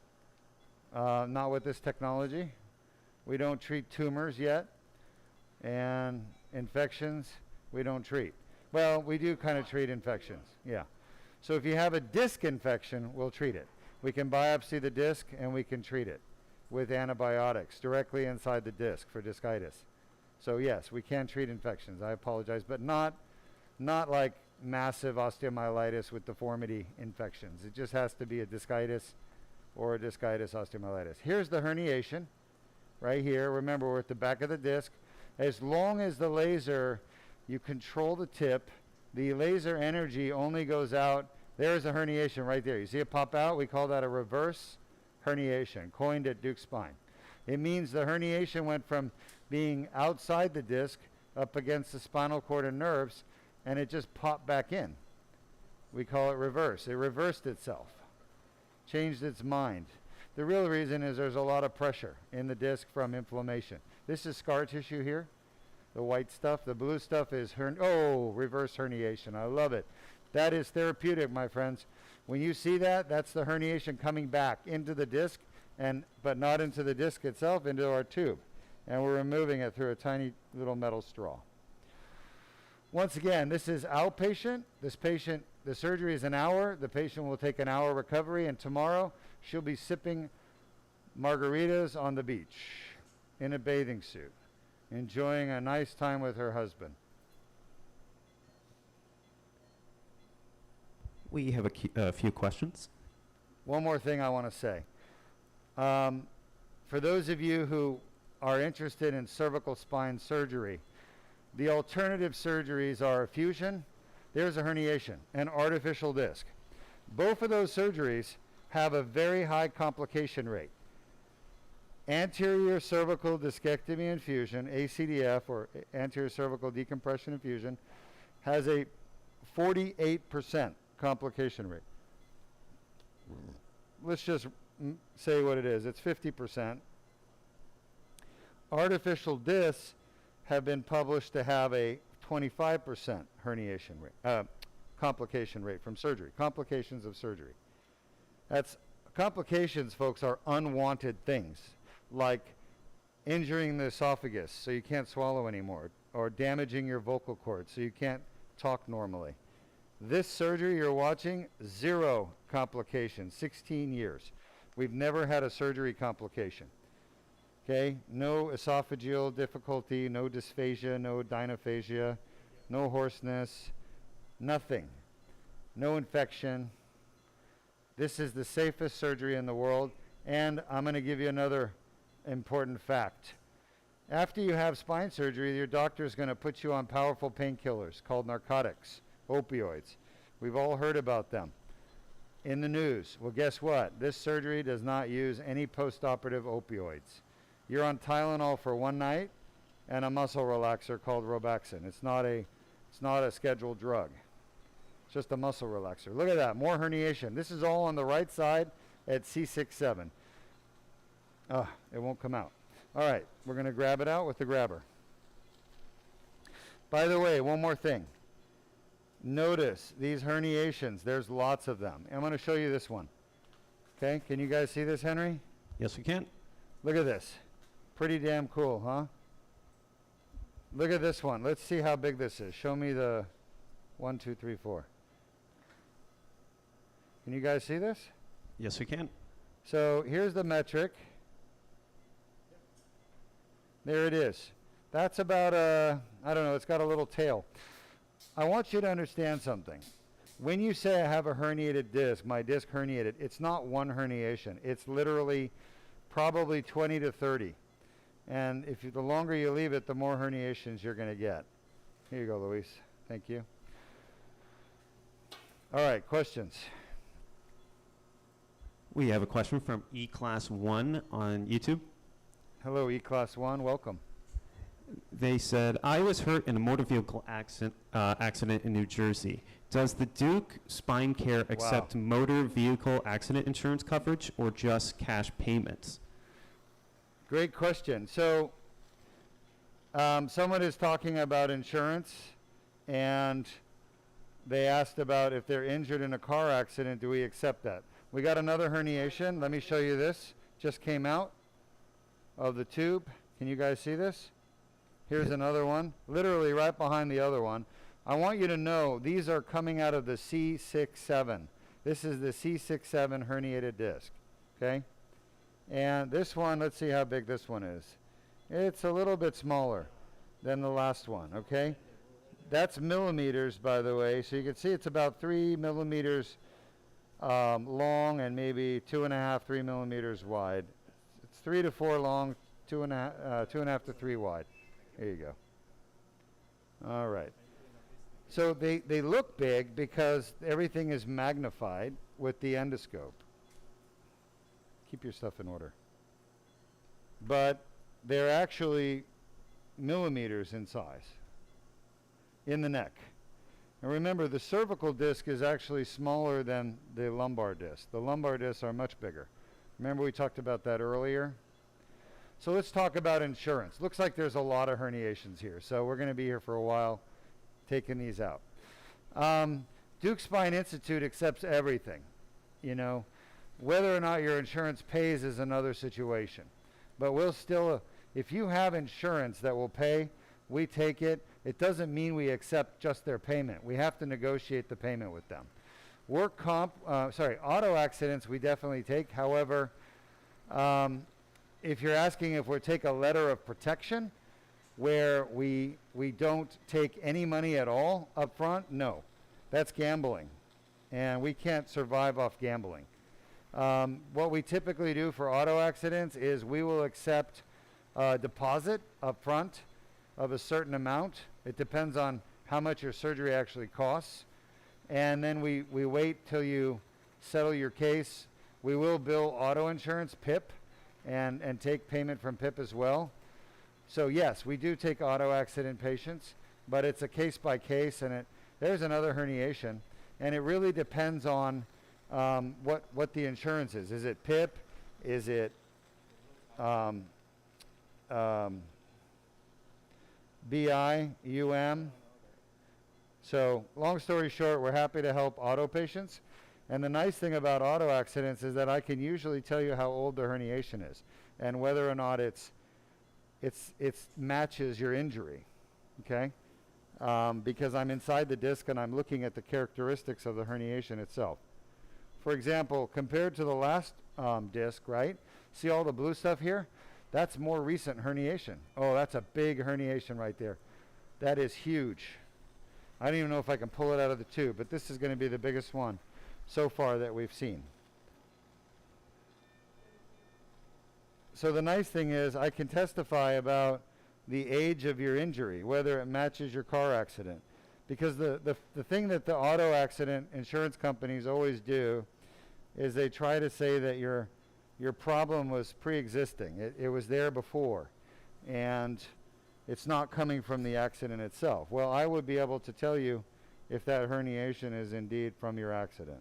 not with this technology. We don't treat tumors yet, and infections we don't treat. Well, we do kind of treat infections, yeah. So if you have a disc infection, we'll treat it. We can biopsy the disc and we can treat it with antibiotics directly inside the disc for discitis. So yes, we can treat infections. I apologize, but not like massive osteomyelitis with deformity infections. It just has to be a discitis or a discitis osteomyelitis. Here's the herniation right here. Remember, we're at the back of the disc. As long as the laser, you control the tip, the laser energy only goes out. There's a herniation right there. You see it pop out? We call that a reverse herniation, coined at Deuk Spine. It means the herniation went from being outside the disc up against the spinal cord and nerves, and it just popped back in. We call it reverse. It reversed itself. changed its mind. The real reason is there's a lot of pressure in the disc from inflammation. This is scar tissue here, the white stuff. The blue stuff is reverse herniation. I love it. That is therapeutic, my friends. When you see that, that's the herniation coming back into the disc, but not into the disc itself, into our tube. And we're removing it through a tiny little metal straw. Once again, this is outpatient. This patient, the surgery is an hour. The patient will take an hour recovery, and tomorrow she'll be sipping margaritas on the beach in a bathing suit, enjoying a nice time with her husband. We have a few questions. One more thing I want to say. For those of you who are interested in cervical spine surgery, the alternative surgeries are fusion, there's a herniation, and artificial disc. Both of those surgeries have a very high complication rate. Anterior cervical discectomy and fusion, ACDF, or anterior cervical decompression and fusion, has a 48% complication rate. Let's just say what it is. It's 50%. Artificial discs have been published to have a 25% herniation rate, complication rate from surgery, complications of surgery. Complications, folks, are unwanted things, like injuring the esophagus so you can't swallow anymore, or damaging your vocal cords so you can't talk normally. This surgery you're watching, 0 complications, 16 years. We've never had a surgery complication. Okay, no esophageal difficulty, no dysphagia, no dynophagia, no hoarseness, nothing, no infection. This is the safest surgery in the world, and I'm going to give you another important fact. After you have spine surgery, your doctor is going to put you on powerful painkillers called narcotics, opioids. We've all heard about them in the news. Well, guess what? This surgery does not use any post-operative opioids. You're on Tylenol for one night and a muscle relaxer called Robaxin. It's not a scheduled drug. It's just a muscle relaxer. Look at that, more herniation. This is all on the right side at C6-7. It won't come out. All right, we're going to grab it out with the grabber. By the way, one more thing. Notice these herniations. There's lots of them. I'm going to show you this one. Okay, can you guys see this, Henry? Yes, we can. Look at this. Pretty damn cool, huh? Look at this one. Let's see how big this is. Show me the 1, 2, 3, 4. Can you guys see this? Yes, we can. So here's the metric. There it is. That's about I don't know, it's got a little tail. I want you to understand something. When you say I have a herniated disc, my disc herniated, it's not one herniation. It's literally probably 20 to 30. And the longer you leave it, the more herniations you're going to get. Here you go, Luis. Thank you. All right, questions? We have a question from E-Class 1 on YouTube. Hello, E-Class 1. Welcome. They said, I was hurt in a motor vehicle accident in New Jersey. Does the Deuk Spine Care accept motor vehicle accident insurance coverage or just cash payments? Great question. So someone is talking about insurance, and they asked about if they're injured in a car accident, do we accept that? We got another herniation. Let me show you this. Just came out of the tube. Can you guys see this? Here's another one, literally right behind the other one. I want you to know these are coming out of the C6-7. This is the C6-7 herniated disc, okay? And this one, let's see how big this one is. It's a little bit smaller than the last one, okay? That's millimeters, by the way, so you can see it's about 3 millimeters long and maybe 2.5, 3 millimeters wide. It's 3 to 4 long, 2.5 to 3 wide. There you go. All right. So they look big because everything is magnified with the endoscope. Keep your stuff in order. But they're actually millimeters in size in the neck. And remember, the cervical disc is actually smaller than the lumbar disc. The lumbar discs are much bigger. Remember we talked about that earlier? So let's talk about insurance. Looks like there's a lot of herniations here, so we're going to be here for a while taking these out. Deuk Spine Institute accepts everything. You know, whether or not your insurance pays is another situation. But we'll still, if you have insurance that will pay, we take it. It doesn't mean we accept just their payment. We have to negotiate the payment with them. Auto accidents we definitely take. However, if you're asking if we'll take a letter of protection where we don't take any money at all up front, no. That's gambling. And we can't survive off gambling. What we typically do for auto accidents is we will accept a deposit up front of a certain amount. It depends on how much your surgery actually costs. And then we wait till you settle your case. We will bill auto insurance, PIP, and take payment from PIP as well. So yes, we do take auto accident patients, but it's a case by case, and there's another herniation, and it really depends on what the insurance is. Is it PIP? Is it BI, UM? So long story short, we're happy to help auto patients. And the nice thing about auto accidents is that I can usually tell you how old the herniation is and whether or not it matches your injury, okay? Because I'm inside the disc and I'm looking at the characteristics of the herniation itself. For example, compared to the last disc, right? See all the blue stuff here? That's more recent herniation. Oh, that's a big herniation right there. That is huge. I don't even know if I can pull it out of the tube, but this is going to be the biggest one so far that we've seen. So the nice thing is I can testify about the age of your injury, whether it matches your car accident. Because the thing that the auto accident insurance companies always do is they try to say that your problem was pre-existing. It was there before. And it's not coming from the accident itself. Well, I would be able to tell you if that herniation is indeed from your accident.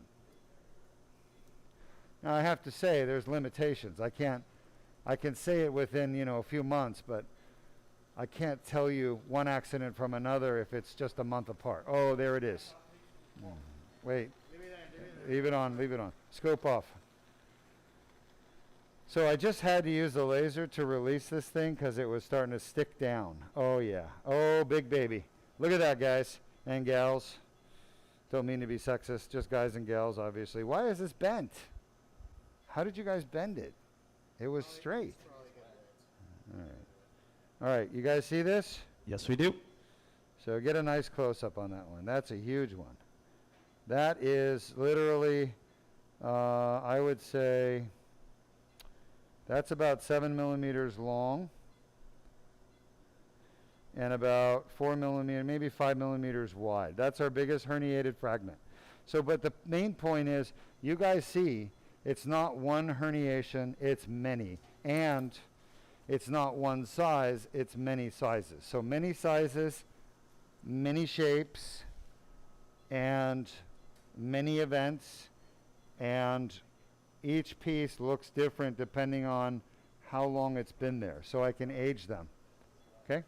Now I have to say there's limitations. I can say it within, a few months, but I can't tell you one accident from another if it's just a month apart. Oh, there it is. Wait. Leave it on. Scope off. So I just had to use the laser to release this thing because it was starting to stick down. Oh yeah. Oh, big baby. Look at that, guys and gals. Don't mean to be sexist, just guys and gals, obviously. Why is this bent? How did you guys bend it? It was straight. All right, you guys see this? Yes, we do. So get a nice close-up on that one. That's a huge one. That is literally, I would say, that's about 7 millimeters long and about 4 millimeters, maybe 5 millimeters wide. That's our biggest herniated fragment. So, but the main point is, you guys see, it's not one herniation, it's many. And it's not one size, it's many sizes. So many sizes, many shapes, and many events, and each piece looks different depending on how long it's been there. So I can age them. Okay?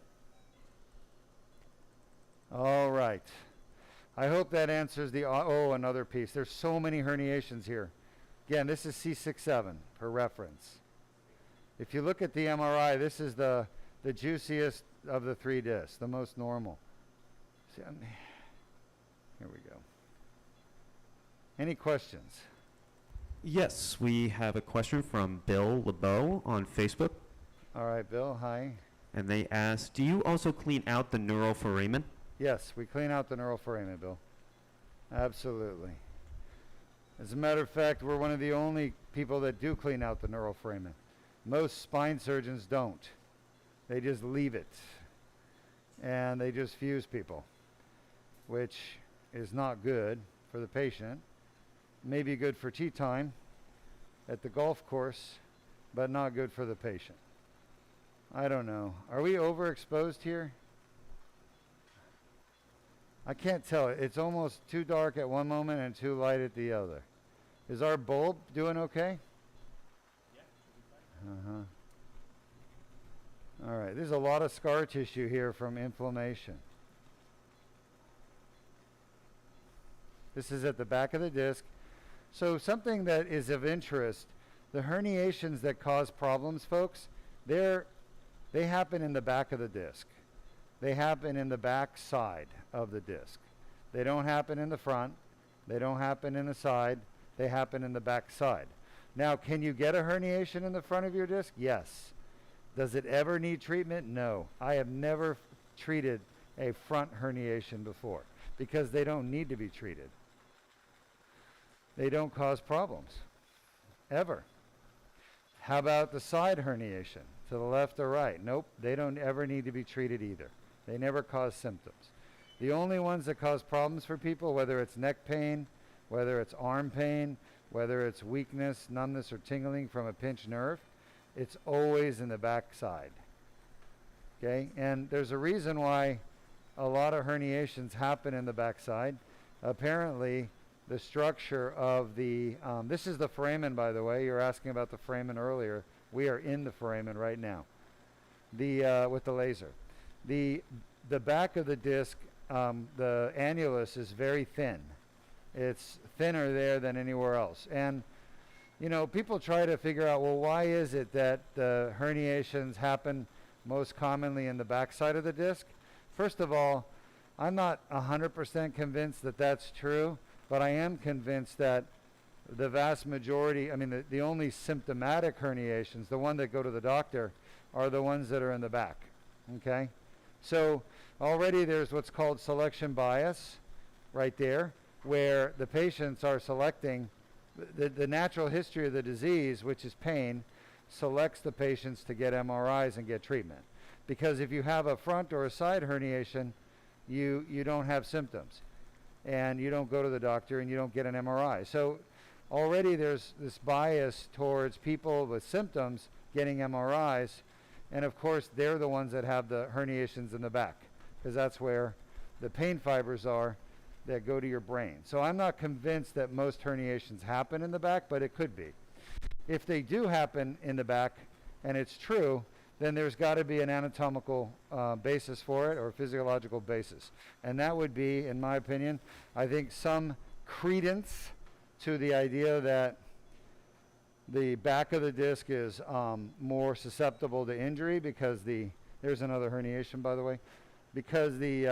All right. I hope that answers the, another piece. There's so many herniations here. Again, this is C6-7 for reference. If you look at the MRI, this is the juiciest of the 3 discs, the most normal. See, here we go. Any questions? Yes, we have a question from Bill LeBeau on Facebook. All right, Bill, hi. And they ask, do you also clean out the neuroforamen? Yes, we clean out the neuroforamen, Bill. Absolutely. As a matter of fact, we're one of the only people that do clean out the neuroforamen. Most spine surgeons don't. They just leave it. And they just fuse people, which is not good for the patient. Maybe good for tea time at the golf course, but not good for the patient. I don't know. Are we overexposed here? I can't tell. It's almost too dark at one moment and too light at the other. Is our bulb doing okay? Uh-huh. All right, there's a lot of scar tissue here from inflammation. This is at the back of the disc. So something that is of interest, the herniations that cause problems, folks, they happen in the back of the disc. They happen in the back side of the disc. They don't happen in the front. They don't happen in the side. They happen in the back side. Now, can you get a herniation in the front of your disc? Yes. Does it ever need treatment? No. I have never treated a front herniation before because they don't need to be treated. They don't cause problems, ever. How about the side herniation, to the left or right? Nope, they don't ever need to be treated either. They never cause symptoms. The only ones that cause problems for people, whether it's neck pain, whether it's arm pain, whether it's weakness, numbness, or tingling from a pinched nerve, it's always in the back side. Okay, and there's a reason why a lot of herniations happen in the back side. Apparently, the structure of the, this is the foramen, by the way. You're asking about the foramen earlier. We are in the foramen right now, with the laser. The back of the disc, the annulus is very thin. It's thinner there than anywhere else. And, you know, people try to figure out, well, why is it that the herniations happen most commonly in the back side of the disc? First of all, I'm not 100% convinced that that's true, but I am convinced that the vast majority, I mean, the only symptomatic herniations, the one that go to the doctor, are the ones that are in the back, okay? So already there's what's called selection bias right there, where the patients are selecting, the natural history of the disease, which is pain, selects the patients to get MRIs and get treatment. Because if you have a front or a side herniation, you don't have symptoms. And you don't go to the doctor and you don't get an MRI. So already there's this bias towards people with symptoms getting MRIs. And of course, they're the ones that have the herniations in the back, because that's where the pain fibers are that go to your brain. So I'm not convinced that most herniations happen in the back, but it could be. If they do happen in the back, and it's true, then there's got to be an anatomical basis for it, or physiological basis. And that would be, in my opinion, I think some credence to the idea that the back of the disc is more susceptible to injury because there's another herniation, by the way, because the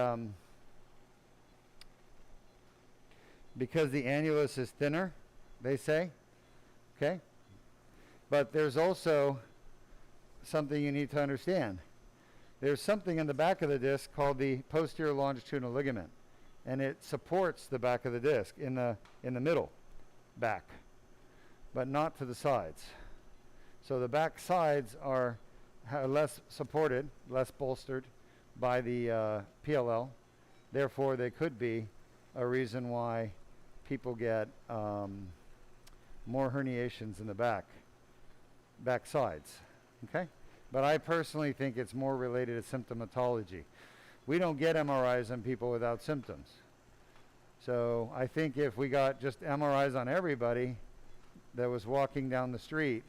annulus is thinner, they say, okay? But there's also something you need to understand. There's something in the back of the disc called the posterior longitudinal ligament, and it supports the back of the disc in the middle back, but not to the sides. So the back sides are less supported, less bolstered by the PLL. Therefore, they could be a reason why people get more herniations in the back sides. Okay? But I personally think it's more related to symptomatology. We don't get MRIs on people without symptoms. So I think if we got just MRIs on everybody that was walking down the street,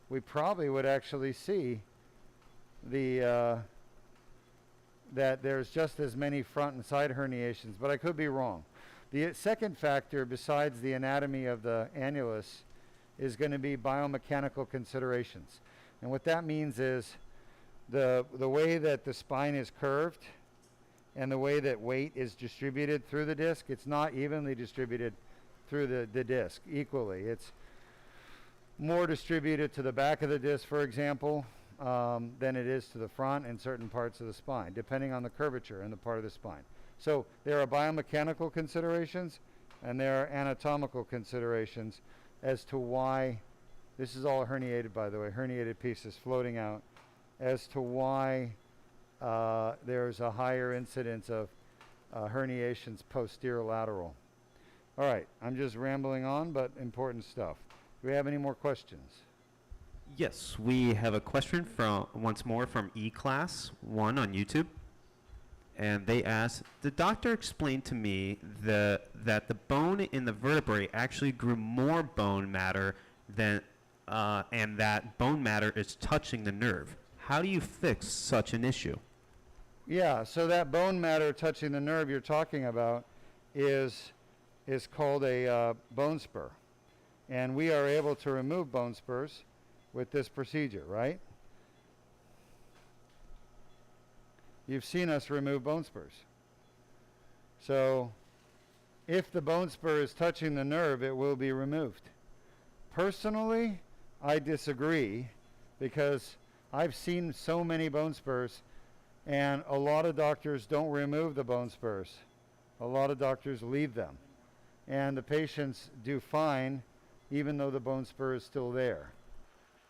we probably would actually see that there's just as many front and side herniations, but I could be wrong. The second factor, besides the anatomy of the annulus, is going to be biomechanical considerations. And what that means is the way that the spine is curved and the way that weight is distributed through the disc, it's not evenly distributed through the disc equally. It's more distributed to the back of the disc, for example, than it is to the front and certain parts of the spine, depending on the curvature in the part of the spine. So there are biomechanical considerations and there are anatomical considerations as to why, this is all herniated, by the way, herniated pieces floating out, as to why there's a higher incidence of herniations posterior lateral. All right, I'm just rambling on, but important stuff. Do we have any more questions? Yes, we have a question once more from E-Class 1 on YouTube. And they asked, the doctor explained to me that the bone in the vertebrae actually grew more bone matter than, and that bone matter is touching the nerve. How do you fix such an issue? Yeah, so that bone matter touching the nerve you're talking about is called a bone spur. And we are able to remove bone spurs with this procedure, right? You've seen us remove bone spurs. So if the bone spur is touching the nerve, it will be removed. Personally, I disagree because I've seen so many bone spurs, and a lot of doctors don't remove the bone spurs. A lot of doctors leave them. And the patients do fine even though the bone spur is still there.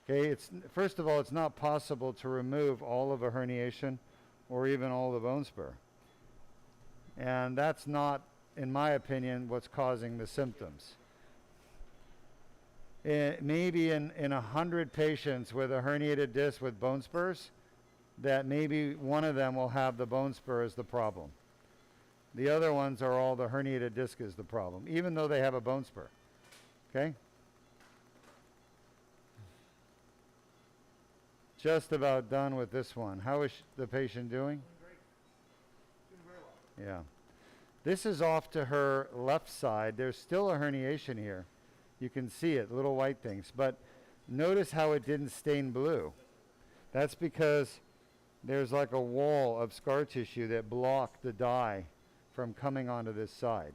Okay, first of all, it's not possible to remove all of a herniation or even all the bone spur. And that's not, in my opinion, what's causing the symptoms. Maybe in 100 patients with a herniated disc with bone spurs, that maybe one of them will have the bone spur as the problem. The other ones are all the herniated disc is the problem, even though they have a bone spur. Okay? Just about done with this one. How is the patient doing? Doing very well. Yeah. This is off to her left side. There's still a herniation here. You can see it, little white things. But notice how it didn't stain blue. That's because there's like a wall of scar tissue that blocked the dye from coming onto this side.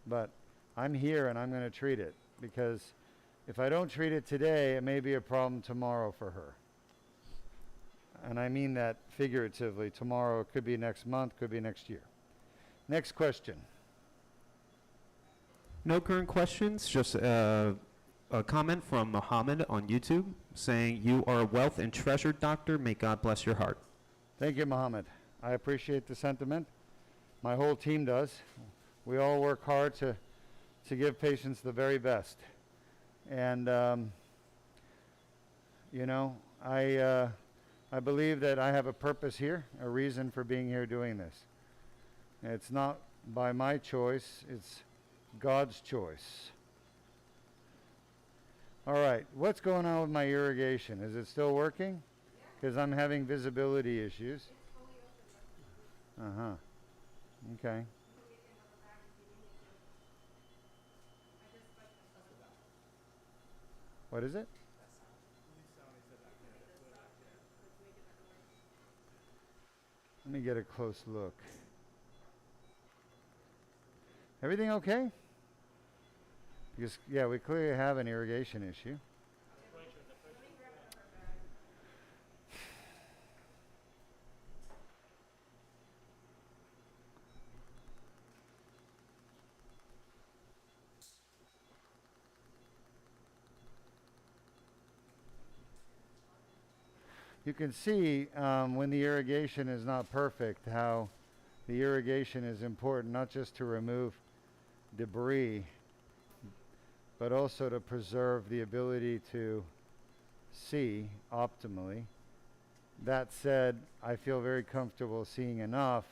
But I'm here and I'm going to treat it because if I don't treat it today, it may be a problem tomorrow for her. And I mean that figuratively. Tomorrow, it could be next month, could be next year. Next question. No current questions, just a comment from Mohammed on YouTube saying, you are a wealth and treasure doctor. May God bless your heart. Thank you, Mohammed. I appreciate the sentiment. My whole team does. We all work hard to give patients the very best. And, you know, I believe that I have a purpose here, a reason for being here doing this. And it's not by my choice, it's God's choice. All right, what's going on with my irrigation? Is it still working? Because I'm having visibility issues. Uh-huh. Okay. What is it? Let me get a close look. Everything okay? Because, yeah, we clearly have an irrigation issue. You can see when the irrigation is not perfect how the irrigation is important not just to remove debris but also to preserve the ability to see optimally. That said, I feel very comfortable seeing enough.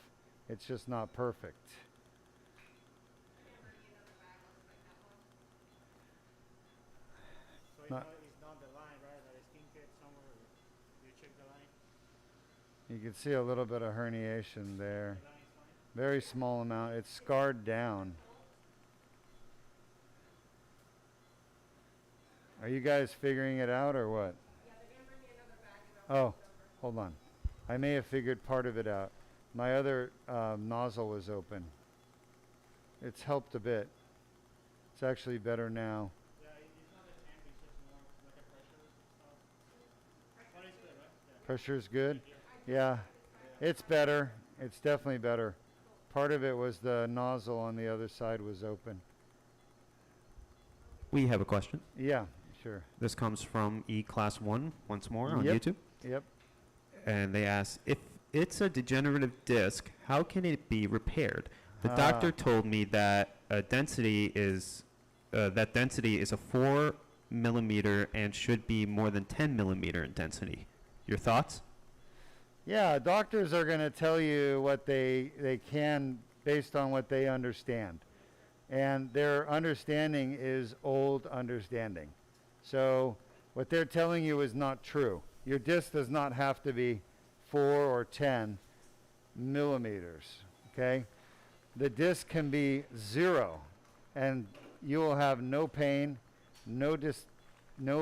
It's just not perfect. So Not- it's not the line, right? That is kinked somewhere. You check the line. You can see a little bit of herniation there. The line is fine. Very small amount. It's scarred down. Are you guys figuring it out or what? Oh, hold on. I may have figured part of it out. My other nozzle was open. It's helped a bit. It's actually better now. Yeah, it's not a temp, it's just more like a pressure stuff. But it's good, right? Yeah. Pressure's good? Yeah. It's better. It's definitely better. Part of it was the nozzle on the other side was open. We have a question. Yeah, sure. This comes from E-Class 1 once more on Yep. YouTube. Yep. And they ask, if it's a degenerative disc, how can it be repaired? The doctor told me that density is a 4 millimeter and should be more than 10 millimeter in density. Your thoughts? Yeah, doctors are going to tell you what they can based on what they understand. And their understanding is old understanding. So what they're telling you is not true. Your disc does not have to be 4 or 10 millimeters, okay? The disc can be 0, and you will have no pain, no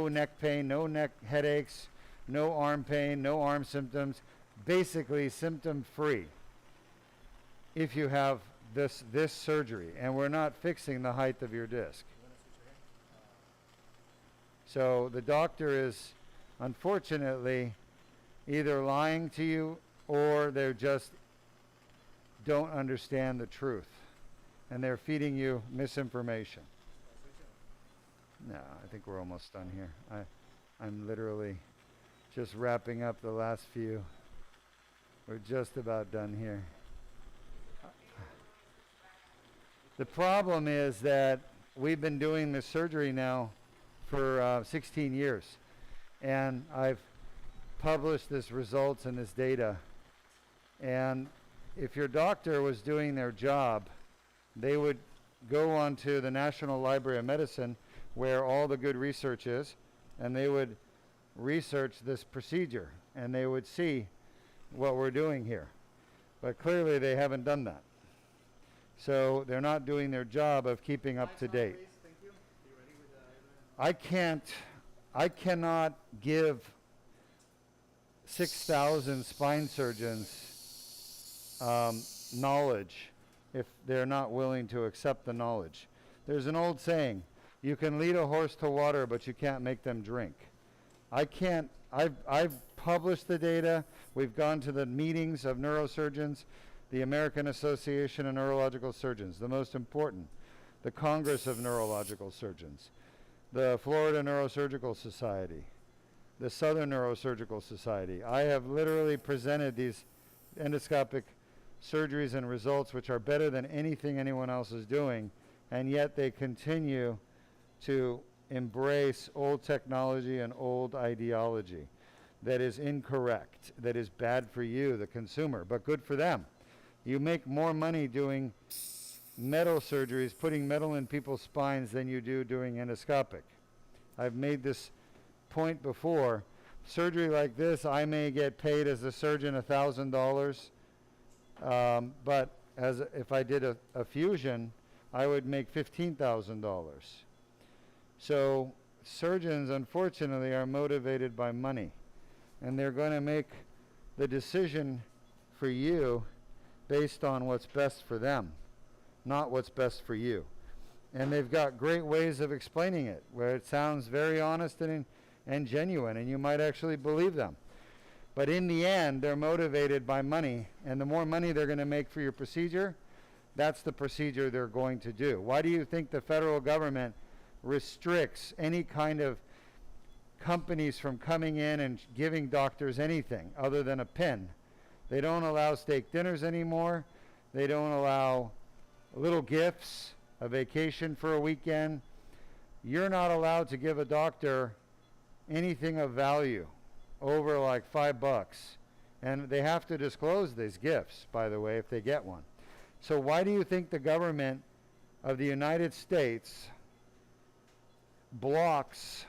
neck pain, no neck headaches, no arm pain, no arm symptoms, basically symptom-free if you have this surgery, and we're not fixing the height of your disc. So the doctor is, unfortunately, either lying to you or they just don't understand the truth, and they're feeding you misinformation. No, I think we're almost done here. I'm literally just wrapping up the last few. We're just about done here. The problem is that we've been doing this surgery now for 16 years, and I've published this results and this data. And if your doctor was doing their job, they would go onto the National Library of Medicine, where all the good research is, and they would research this procedure, and they would see what we're doing here. But clearly they haven't done that. So they're not doing their job of keeping up to date. I cannot give 6,000 spine surgeons knowledge if they're not willing to accept the knowledge. There's an old saying, you can lead a horse to water, but you can't make them drink. I've published the data. We've gone to the meetings of neurosurgeons, the American Association of Neurological Surgeons, the most important, the Congress of Neurological Surgeons, the Florida Neurosurgical Society, the Southern Neurosurgical Society. I have literally presented these endoscopic surgeries and results which are better than anything anyone else is doing, and yet they continue to embrace old technology and old ideology that is incorrect, that is bad for you, the consumer, but good for them. You make more money doing metal surgeries, putting metal in people's spines, than you do doing endoscopic. I've made this point before. Surgery like this, I may get paid as a surgeon $1,000, but if I did a fusion, I would make $15,000. So surgeons, unfortunately, are motivated by money, and they're going to make the decision for you based on what's best for them, not what's best for you. And they've got great ways of explaining it, where it sounds very honest and genuine, and you might actually believe them. But in the end, they're motivated by money, and the more money they're going to make for your procedure, that's the procedure they're going to do. Why do you think the federal government restricts any kind of companies from coming in and giving doctors anything other than a pen? They don't allow steak dinners anymore. They don't allow little gifts, a vacation for a weekend. You're not allowed to give a doctor anything of value over like $5. And they have to disclose these gifts, by the way, if they get one. So why do you think the government of the United States blocks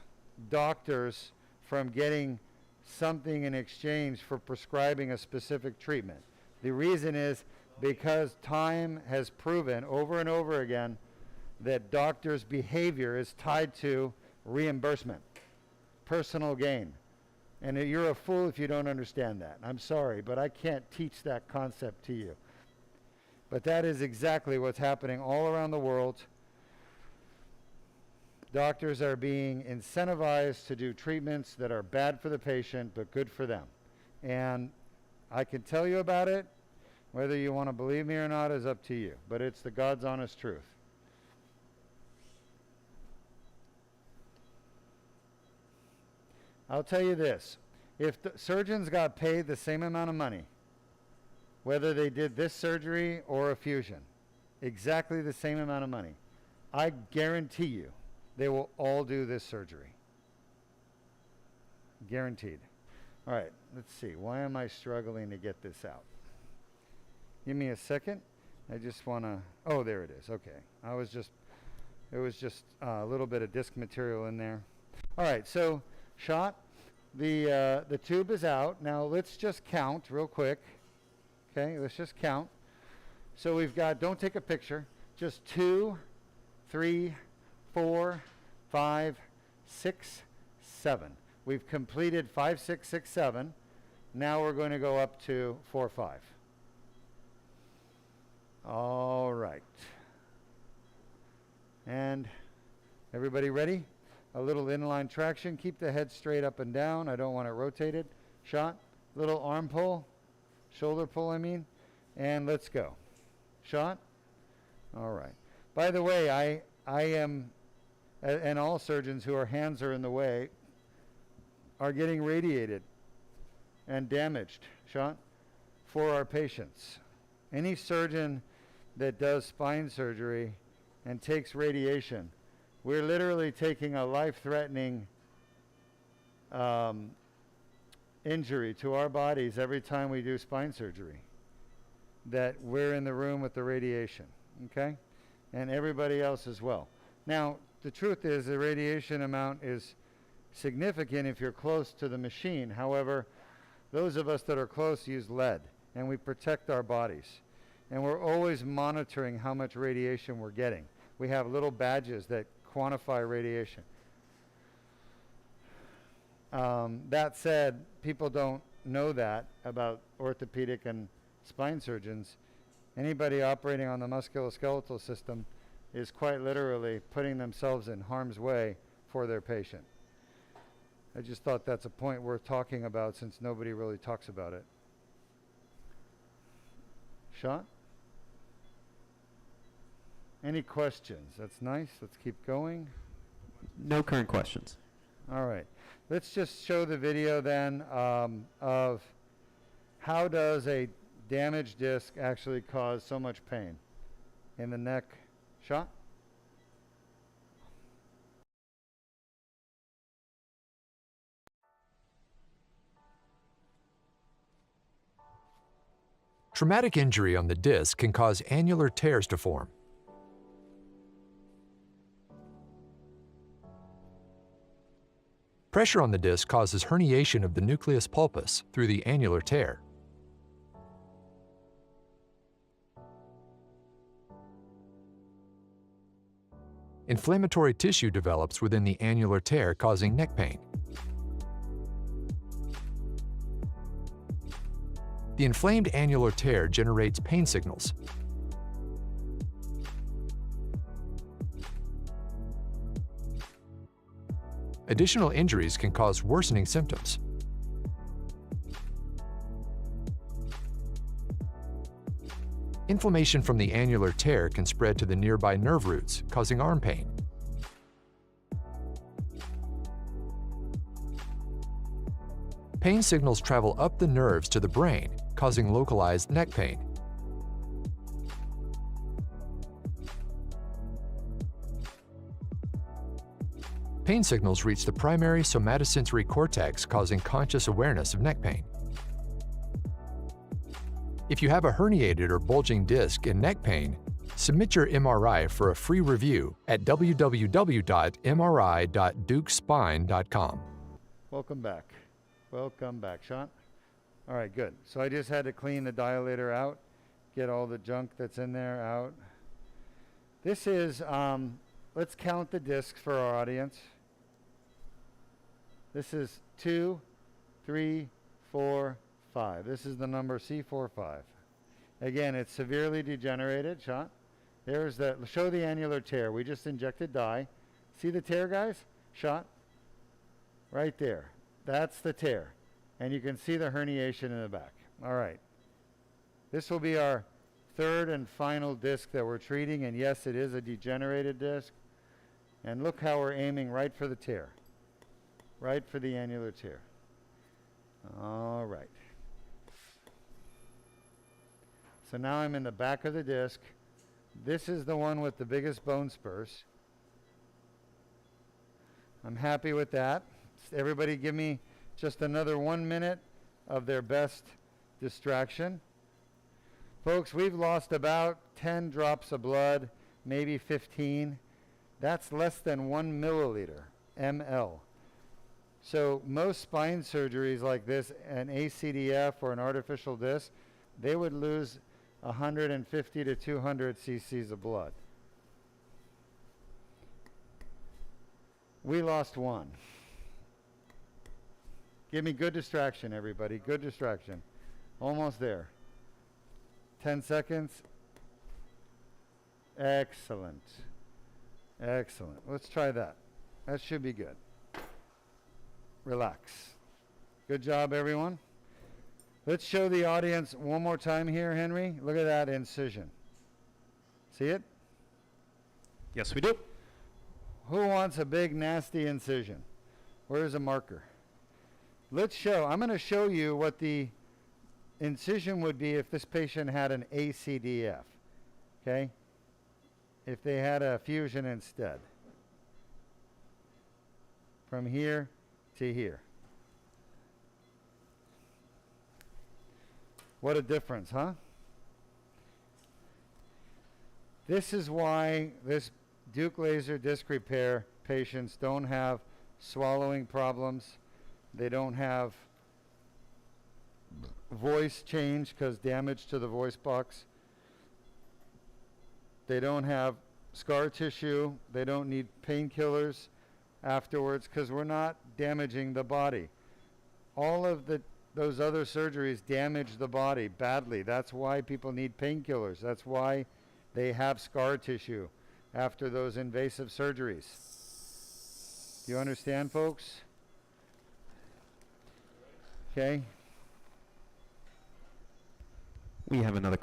doctors from getting something in exchange for prescribing a specific treatment? The reason is because time has proven over and over again that doctors' behavior is tied to reimbursement, personal gain. And you're a fool if you don't understand that. I'm sorry, but I can't teach that concept to you. But that is exactly what's happening all around the world. Doctors are being incentivized to do treatments that are bad for the patient but good for them. And I can tell you about it. Whether you want to believe me or not is up to you. But it's the God's honest truth. I'll tell you this. If the surgeons got paid the same amount of money, whether they did this surgery or a fusion, exactly the same amount of money, I guarantee you they will all do this surgery. Guaranteed. All right, let's see. Why am I struggling to get this out? Give me a second. I just want to, oh, there it is. Okay. It was just a little bit of disc material in there. All right, so shot. The tube is out. Now let's just count real quick. Okay, let's just count. So we've got, don't take a picture, just 2, 3, 4, 5, 6, 7. We've completed 5, 6, 6, 7. Now we're going to go up to 4, 5. All right. And everybody ready? A little inline traction. Keep the head straight up and down. I don't want it rotated. Shot. Little arm pull. Shoulder pull, I mean. And let's go. Shot. All right. By the way, I am, and all surgeons whose hands are in the way, are getting radiated and damaged. Shot. For our patients. Any surgeon that does spine surgery and takes radiation, we're literally taking a life-threatening injury to our bodies every time we do spine surgery, that we're in the room with the radiation, okay? And everybody else as well. Now, the truth is the radiation amount is significant if you're close to the machine. However, those of us that are close use lead, and we protect our bodies. And we're always monitoring how much radiation we're getting. We have little badges that quantify radiation. That said, people don't know that about orthopedic and spine surgeons. Anybody operating on the musculoskeletal system is quite literally putting themselves in harm's way for their patient. I just thought that's a point worth talking about since nobody really talks about it. Shot? Any questions? That's nice. Let's keep going. No current questions. All right. Let's just show the video then of how does a damaged disc actually cause so much pain in the neck. Shot? Traumatic injury on the disc can cause annular tears to form. Pressure on the disc causes herniation of the nucleus pulpus through the annular tear. Inflammatory tissue develops within the annular tear, causing neck pain. The inflamed annular tear generates pain signals. Additional injuries can cause worsening symptoms. Inflammation from the annular tear can spread to the nearby nerve roots, causing arm pain. Pain signals travel up the nerves to the brain, causing localized neck pain. Pain signals reach the primary somatosensory cortex, causing conscious awareness of neck pain. If you have a herniated or bulging disc and neck pain, submit your MRI for a free review at www.mri.deukspine.com. Welcome back. Welcome back, Sean. All right, good. So I just had to clean the dilator out, get all the junk that's in there out. This is, let's count the discs for our audience. This is 2, 3, 4, 5. This is the number C4-5. Again, it's severely degenerated. Shot. There's the, show the annular tear. We just injected dye. See the tear, guys? Shot. Right there. That's the tear. And you can see the herniation in the back. All right. This will be our third and final disc that we're treating. And yes, it is a degenerated disc. And look how we're aiming right for the tear. Right for the annular tear. All right. So now I'm in the back of the disc. This is the one with the biggest bone spurs. I'm happy with that. Everybody give me just another 1 minute of their best distraction. Folks, we've lost about 10 drops of blood, maybe 15. That's less than 1 milliliter, ml. So most spine surgeries like this, an ACDF or an artificial disc, they would lose 150 to 200 cc's of blood. We lost 1. Give me good distraction, everybody. Good distraction. Almost there. 10 seconds. Excellent. Excellent. Let's try that. That should be good. Relax. Good job, everyone. Let's show the audience one more time here, Henry. Look at that incision. See it? Yes, we do. Who wants a big, nasty incision? Where's a marker? Let's show. I'm going to show you what the incision would be if this patient had an ACDF. Okay? If they had a fusion instead. From here to here. What a difference, huh? This is why this Deuk laser disc repair patients don't have swallowing problems. They don't have voice change because damage to the voice box. They don't have scar tissue. They don't need painkillers afterwards because we're not damaging the body. All of those other surgeries damage the body badly. That's why people need painkillers. That's why they have scar tissue after those invasive surgeries. Do you understand, folks? Okay. We have another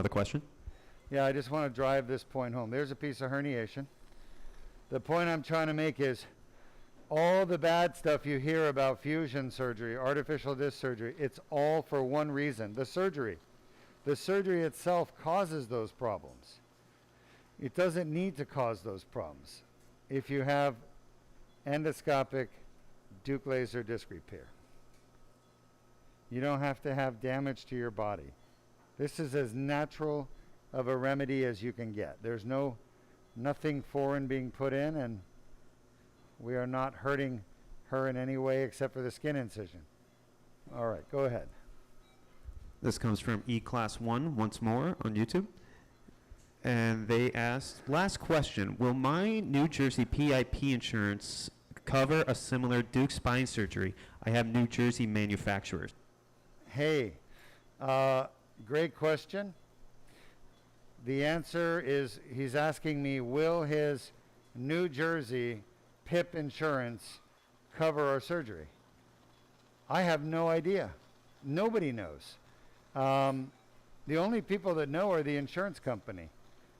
question. Yeah, I just want to drive this point home. There's a piece of herniation. The point I'm trying to make is all the bad stuff you hear about fusion surgery, artificial disc surgery, it's all for one reason, the surgery. The surgery itself causes those problems. It doesn't need to cause those problems if you have endoscopic Deuk laser disc repair. You don't have to have damage to your body. This is as natural of a remedy as you can get. There's nothing foreign being put in, and we are not hurting her in any way except for the skin incision. All right, go ahead. This comes from E-Class 1 once more on YouTube. And they asked, last question, will my New Jersey PIP insurance cover a similar Deuk spine surgery? I have New Jersey manufacturers. Hey, great question. The answer is he's asking me, will his New Jersey PIP insurance cover our surgery? I have no idea. Nobody knows. The only people that know are the insurance company.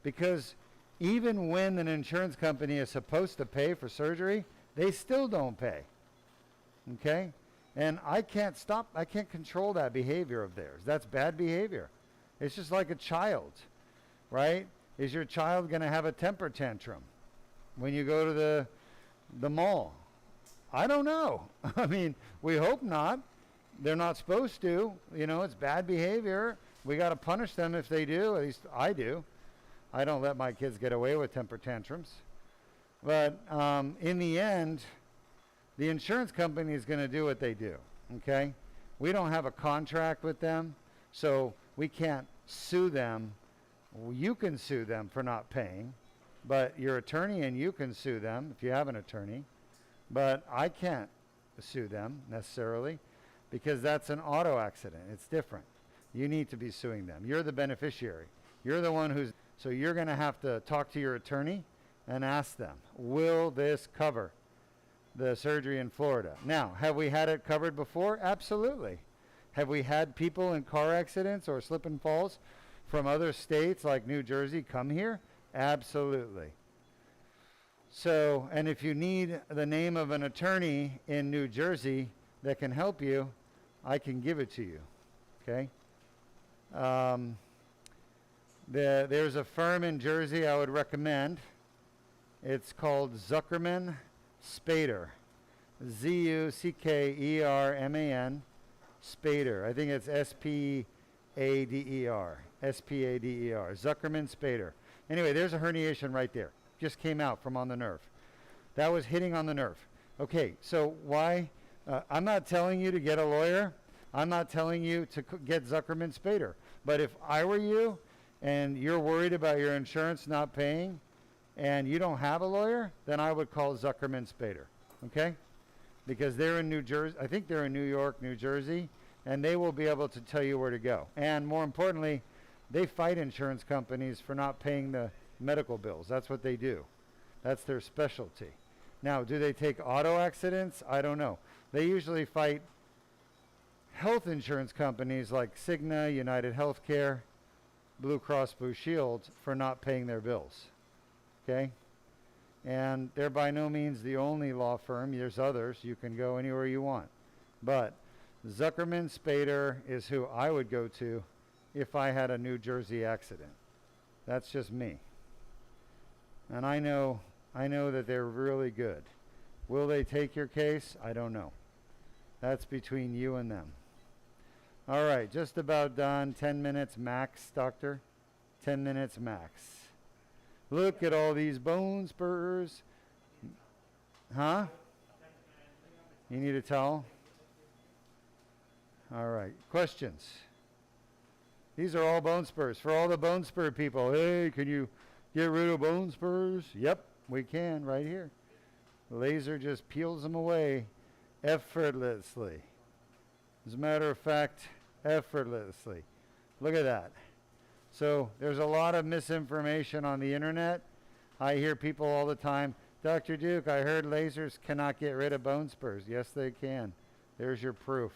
Because even when an insurance company is supposed to pay for surgery, they still don't pay. Okay? And I can't control that behavior of theirs. That's bad behavior. It's just like a child, right? Is your child going to have a temper tantrum when you go to the mall? I don't know. I mean, we hope not. They're not supposed to. You know, it's bad behavior. We got to punish them if they do. At least I do. I don't let my kids get away with temper tantrums. But in the end, the insurance company is going to do what they do, okay? We don't have a contract with them, so we can't sue them. You can sue them for not paying, but your attorney and you can sue them if you have an attorney. But I can't sue them necessarily because that's an auto accident. It's different. You need to be suing them. You're the beneficiary. You're the one who's... So you're going to have to talk to your attorney and ask them, will this cover the surgery in Florida? Now, have we had it covered before? Absolutely. Have we had people in car accidents or slip and falls from other states like New Jersey come here? Absolutely. So, and if you need the name of an attorney in New Jersey that can help you, I can give it to you. Okay? There's a firm in Jersey I would recommend. It's called Zuckerman Spader. Zuckerman. Spader. I think it's S-P-A-D-E-R. S-P-A-D-E-R. Zuckerman Spader. Anyway, there's a herniation right there. Just came out from on the nerve. That was hitting on the nerve. Okay, so why? I'm not telling you to get a lawyer. I'm not telling you to get Zuckerman Spader. But if I were you and you're worried about your insurance not paying and you don't have a lawyer, then I would call Zuckerman Spader. Okay? Because they're in New Jersey. I think they're in New York, New Jersey, and they will be able to tell you where to go. And more importantly, they fight insurance companies for not paying the medical bills. That's what they do. That's their specialty. Now, do they take auto accidents? I don't know. They usually fight health insurance companies like Cigna, United Healthcare, Blue Cross Blue Shield for not paying their bills. Okay? And they're by no means the only law firm. There's others. You can go anywhere you want. But Zuckerman Spader is who I would go to if I had a New Jersey accident. That's just me. And I know that they're really good. Will they take your case? I don't know. That's between you and them. All right, just about done. 10 minutes max, doctor. 10 minutes max. Look at all these bone spurs. Huh? You need a towel? All right, questions? These are all bone spurs. For all the bone spur people, hey, can you get rid of bone spurs? Yep, we can right here. Laser just peels them away effortlessly. As a matter of fact, effortlessly. Look at that. So there's a lot of misinformation on the internet. I hear people all the time, Dr. Deuk, I heard lasers cannot get rid of bone spurs. Yes, they can. There's your proof.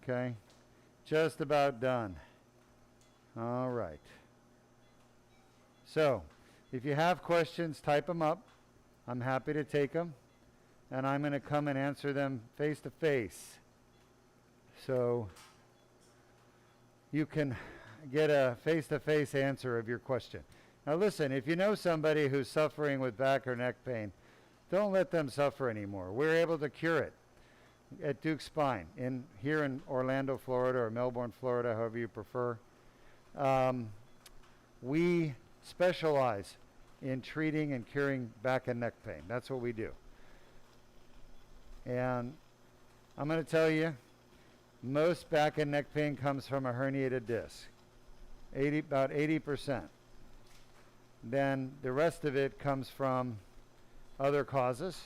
Okay. Just about done. All right. So, if you have questions, type them up. I'm happy to take them. And I'm going to come and answer them face to face. So, you can get a face-to-face answer of your question. Now listen, if you know somebody who's suffering with back or neck pain, don't let them suffer anymore. We're able to cure it at Deuk Spine here in Orlando, Florida, or Melbourne, Florida, however you prefer. We specialize in treating and curing back and neck pain. That's what we do. And I'm going to tell you, most back and neck pain comes from a herniated disc, about 80%. Then the rest of it comes from other causes,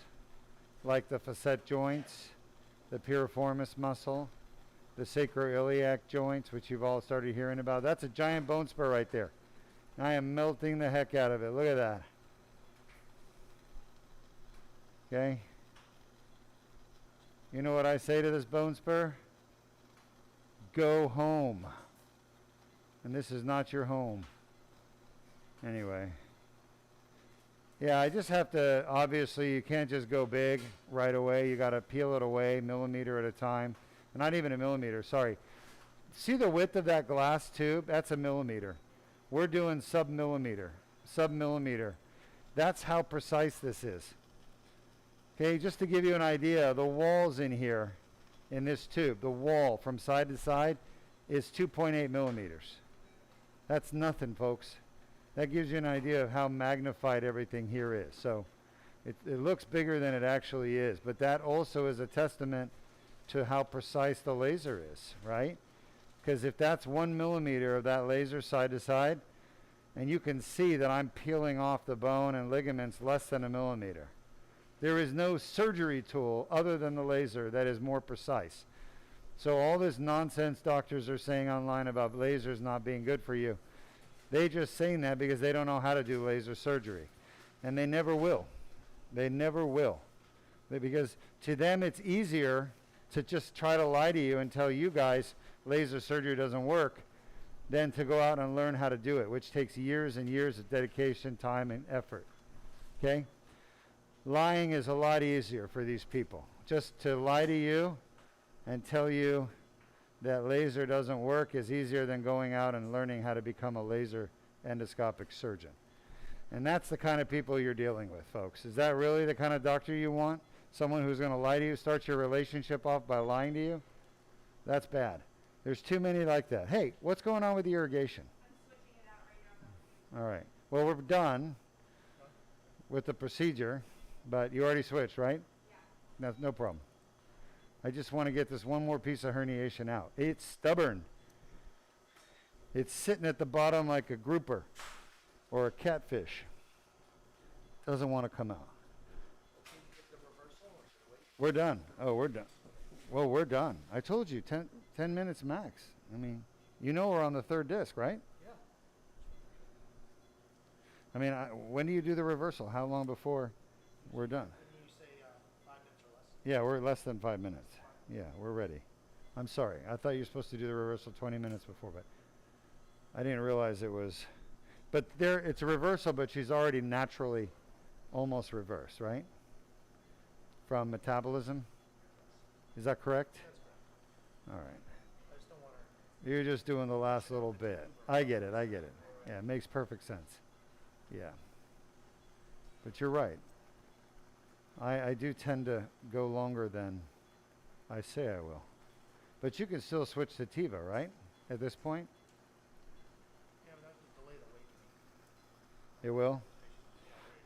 like the facet joints, the piriformis muscle, the sacroiliac joints, which you've all started hearing about. That's a giant bone spur right there. I am melting the heck out of it. Look at that. Okay? You know what I say to this bone spur? Go home. And this is not your home. Anyway. Yeah, I just have to, obviously, you can't just go big right away. You got to peel it away, millimeter at a time. Not even a millimeter, sorry. See the width of that glass tube? That's a millimeter. We're doing sub-millimeter. That's how precise this is. Okay, just to give you an idea, the walls in here, in this tube, the wall from side to side is 2.8 millimeters. That's nothing, folks. That gives you an idea of how magnified everything here is. So it looks bigger than it actually is, but that also is a testament to how precise the laser is, right? Because if that's 1 millimeter of that laser side to side, and you can see that I'm peeling off the bone and ligaments less than a millimeter. There is no surgery tool other than the laser that is more precise. So all this nonsense doctors are saying online about lasers not being good for you, they just saying that because they don't know how to do laser surgery. And they never will. They never will. Because to them it's easier to just try to lie to you and tell you guys laser surgery doesn't work than to go out and learn how to do it, which takes years and years of dedication, time, and effort. Okay? Lying is a lot easier for these people. Just to lie to you and tell you that laser doesn't work is easier than going out and learning how to become a laser endoscopic surgeon. And that's the kind of people you're dealing with, folks. Is that really the kind of doctor you want? Someone who's going to lie to you, start your relationship off by lying to you, that's bad. There's too many like that. Hey, what's going on with the irrigation? All right. Well, we're done with the procedure, but you already switched, right? Yeah. No problem. I just want to get this one more piece of herniation out. It's stubborn. It's sitting at the bottom like a grouper or a catfish. Doesn't want to come out. We're done. Oh, we're done. Well, we're done. I told you, 10 minutes max. I mean, you know we're on the third disc, right? Yeah. I mean, when do you do the reversal? How long before we're done? When you say 5 minutes or less. Yeah, we're less than 5 minutes. Yeah, we're ready. I'm sorry. I thought you were supposed to do the reversal 20 minutes before, but I didn't realize it was. But there, it's a reversal, but she's already naturally almost reversed, right? From metabolism. Is that correct? That's correct. All right. I just don't want her. You're just doing the last little bit. I get it. Yeah, it makes perfect sense. Yeah. But you're right. I do tend to go longer than I say I will. But you can still switch to Tiva, right? At this point? Yeah, but that would delay the weight. It will?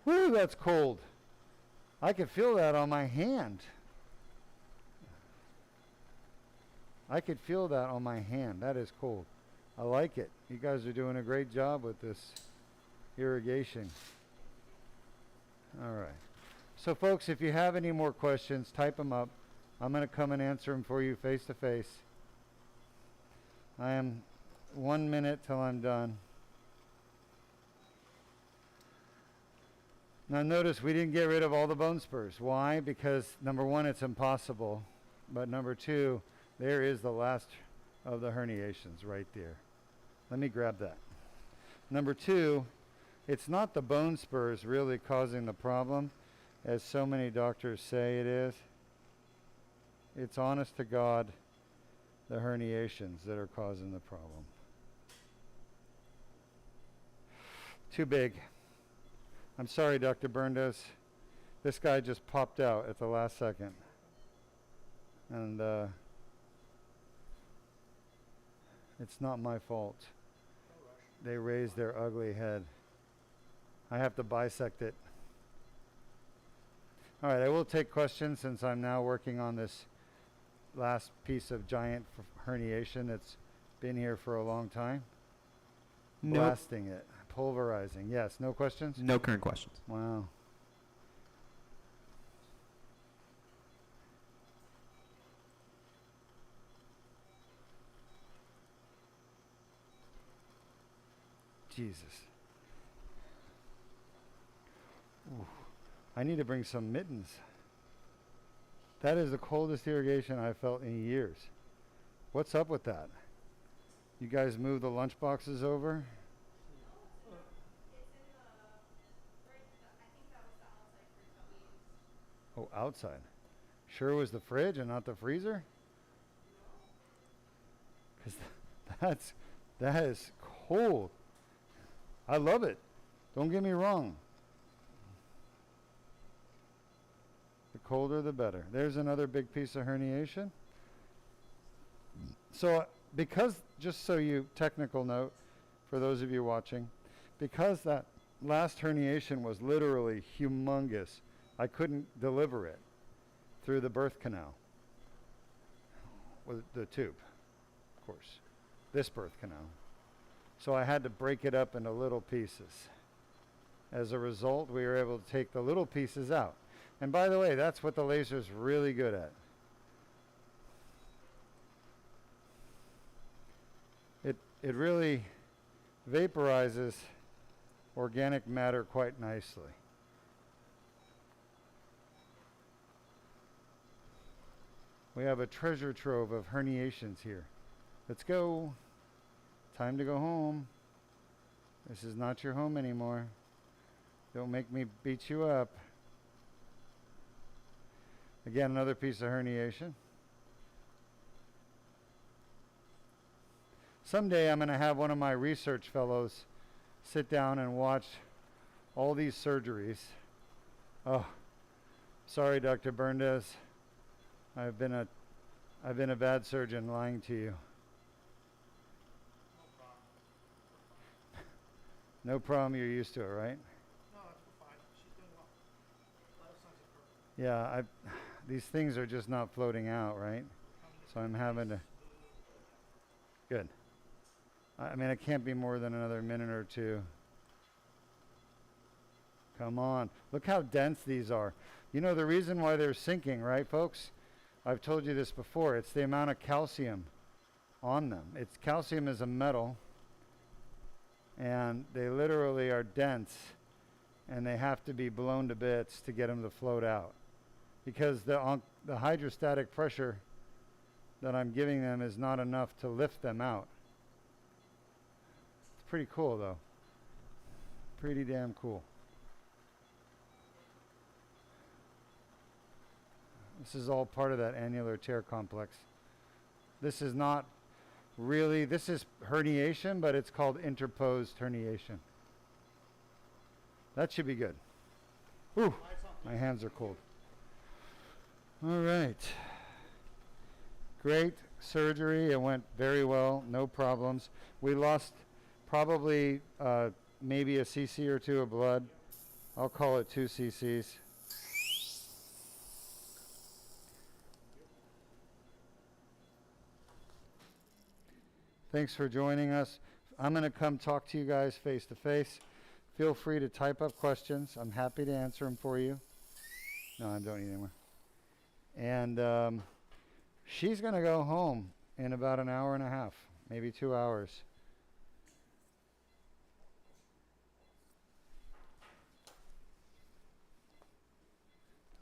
Woo, that's cold. I can feel that on my hand. I could feel that on my hand. That is cold. I like it. You guys are doing a great job with this irrigation. All right. So folks, if you have any more questions, type them up. I'm going to come and answer them for you face to face. I am 1 minute till I'm done. Now notice we didn't get rid of all the bone spurs. Why? Because number one, it's impossible. But number two, there is the last of the herniations right there. Let me grab that. Number two, it's not the bone spurs really causing the problem, as so many doctors say it is. It's honest to God, the herniations that are causing the problem. Too big. I'm sorry, Dr. Berndes. This guy just popped out at the last second. And it's not my fault. They raised their ugly head. I have to bisect it. All right, I will take questions since I'm now working on this last piece of giant herniation that's been here for a long time. No. Blasting it, pulverizing. Yes, no questions? No current questions. Wow. Jesus. Ooh. I need to bring some mittens. That is the coldest irrigation I've felt in years. What's up with that? You guys moved the lunch boxes over? Oh, outside. Sure it was the fridge and not the freezer? Because that is cold. I love it. Don't get me wrong. The colder the better. There's another big piece of herniation. So because, just so you, technical note for those of you watching, because that last herniation was literally humongous, I couldn't deliver it through the birth canal with the tube, of course, this birth canal. So I had to break it up into little pieces. As a result, we were able to take the little pieces out. And by the way, that's what the laser's really good at. It really vaporizes organic matter quite nicely. We have a treasure trove of herniations here. Let's go. Time to go home. This is not your home anymore. Don't make me beat you up. Again, another piece of herniation. Someday I'm going to have one of my research fellows sit down and watch all these surgeries. Oh, Sorry, Dr. Berndes. I've been a bad surgeon lying to you. No problem, you're used to it, right? No, it's fine. She's doing well. Vital signs are perfect. Yeah, these things are just not floating out, right? So I'm having to. Good. I mean, it can't be more than another minute or two. Come on. Look how dense these are. You know the reason why they're sinking, right, folks? I've told you this before. It's the amount of calcium on them. Calcium is a metal, and they literally are dense, and they have to be blown to bits to get them to float out, because the hydrostatic pressure that I'm giving them is not enough to lift them out. It's pretty cool, though. Pretty damn cool. This is all part of that annular tear complex. This is not really, this is herniation, but it's called interposed herniation. That should be good. Whew, my hands are cold. All right. Great surgery. It went very well, no problems. We lost probably maybe a cc or two of blood. I'll call it 2 cc's. Thanks for joining us. I'm going to come talk to you guys face to face. Feel free to type up questions. I'm happy to answer them for you. No, I don't need anymore. And she's going to go home in about an hour and a half, maybe 2 hours.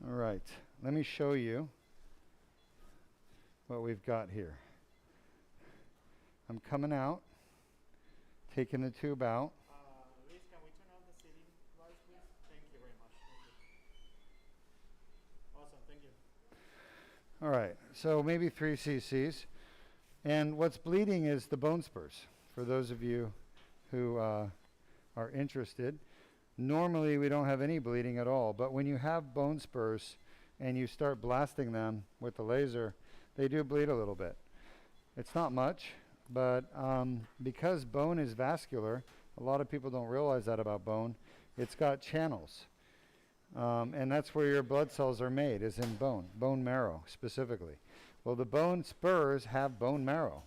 All right, let me show you what we've got here. I'm coming out, taking the tube out. Luis, can we turn off the CD lights, please? Thank you very much. Thank you. Awesome, thank you. All right, so maybe 3 cc's. And what's bleeding is the bone spurs. For those of you who are interested, normally we don't have any bleeding at all, but when you have bone spurs and you start blasting them with the laser, they do bleed a little bit. It's not much, but because bone is vascular, a lot of people don't realize that about bone. It's got channels, and that's where your blood cells are made, is in bone marrow specifically. Well, the bone spurs have bone marrow.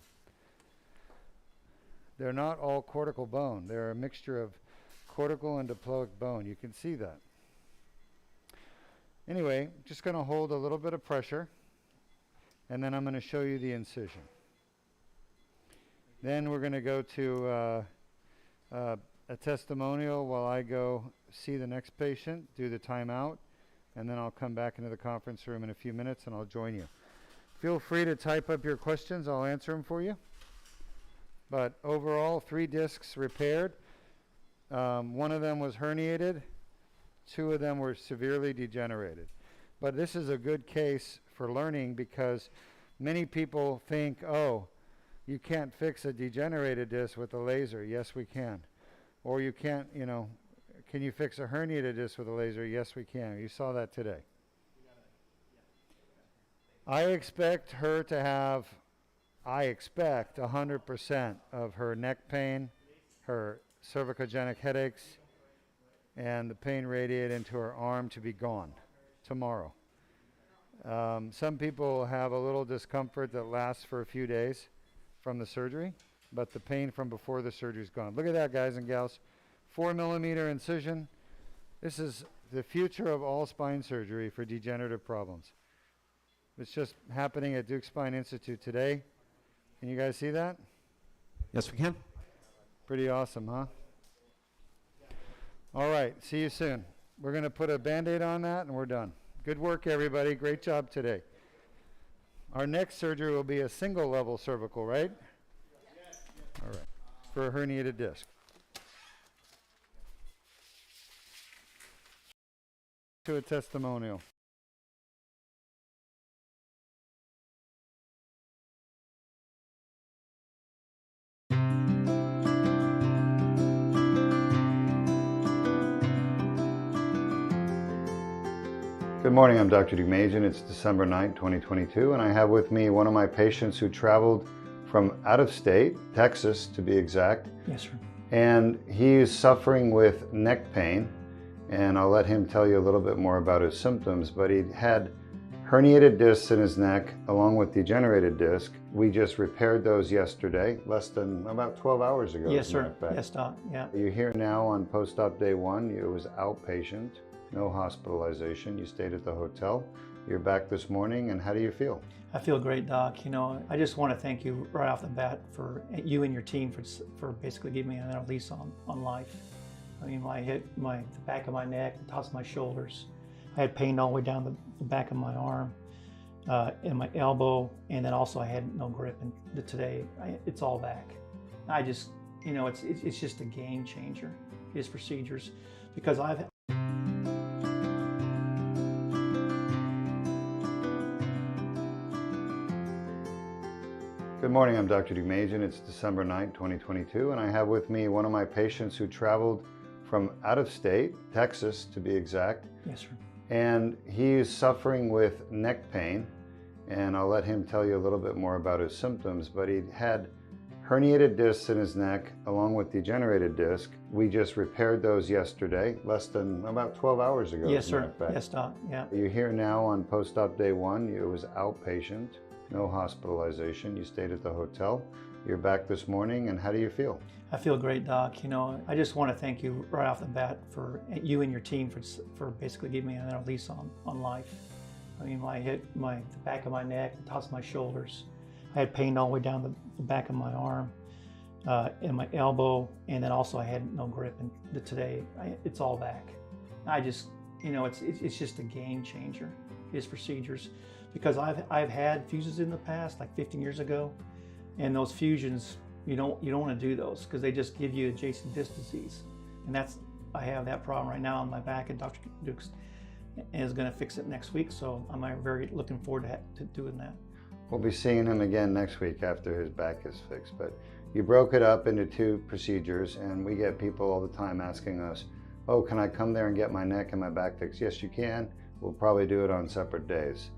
They're not all cortical bone. They're a mixture of cortical and diploic bone. You can see that. Anyway, just going to hold a little bit of pressure, and then I'm going to show you the incision. Then we're going to go to a testimonial while I go see the next patient, do the timeout, and then I'll come back into the conference room in a few minutes and I'll join you. Feel free to type up your questions. I'll answer them for you. But overall, 3 discs repaired. 1 of them was herniated. 2 of them were severely degenerated. But this is a good case for learning, because many people think, oh, you can't fix a degenerated disc with a laser. Yes, we can. Or you can't, can you fix a herniated disc with a laser? Yes, we can. You saw that today. I expect her to have, 100% of her neck pain, her cervicogenic headaches, and the pain radiate into her arm to be gone tomorrow. Some people have a little discomfort that lasts for a few days from the surgery, but the pain from before the surgery is gone. Look at that, guys and gals. 4mm incision. This is the future of all spine surgery for degenerative problems. It's just happening at Deuk Spine Institute today. Can you guys see that? Yes, we can. Pretty awesome, huh? All right, see you soon. We're going to put a Band-Aid on that and we're done. Good work, everybody. Great job today. Our next surgery will be a single level cervical, right? Yes. All right. For a herniated disc. To a testimonial. Good morning, I'm Dr. Deuk. It's December 9th, 2022, and I have with me one of my patients who traveled from out of state, Texas to be exact. Yes, sir. And he is suffering with neck pain, and I'll let him tell you a little bit more about his symptoms, but he had herniated discs in his neck along with degenerated disc. We just repaired those yesterday, less than about 12 hours ago. Yes, as a matter sir. of fact. Yes, Doc. Yeah. You're here now on post-op day 1. It was outpatient, no hospitalization. You stayed at the hotel. You're back this morning, and how do you feel? I feel great, Doc. You know, I just want to thank you right off the bat for you and your team for basically giving me another lease on life. I mean, the back of my neck, the tops of my shoulders. I had pain all the way down the back of my arm, and my elbow, and then also I had no grip. And today, it's all back. I just, you know, it's just a game changer, his procedures, because I've. Good morning, I'm Dr. Deuk. It's December 9th, 2022, and I have with me one of my patients who traveled from out of state, Texas to be exact. Yes, sir. And he is suffering with neck pain, and I'll let him tell you a little bit more about his symptoms, but he had herniated discs in his neck along with degenerated disc. We just repaired those yesterday, less than about 12 hours ago. Yes, as a matter sir. of fact. Yes, Doc. Yeah. You're here now on post-op day 1. It was outpatient, no hospitalization. You stayed at the hotel. You're back this morning, and how do you feel? I feel great, Doc. You know, I just want to thank you right off the bat for you and your team for basically giving me another lease on life. I mean, the back of my neck, the tops of my shoulders. I had pain all the way down the back of my arm, and my elbow, and then also I had no grip. And today, it's all back. I just, you know, it's just a game changer, his procedures, because I've had fusions in the past, like 15 years ago, and those fusions, you don't want to do those because they just give you adjacent disc disease, and I have that problem right now on my back, and Dr. Deuk is going to fix it next week, so I'm very looking forward to doing that. We'll be seeing him again next week after his back is fixed. But you broke it up into 2 procedures, and we get people all the time asking us, oh, can I come there and get my neck and my back fixed? Yes, you can. We'll probably do it on separate days.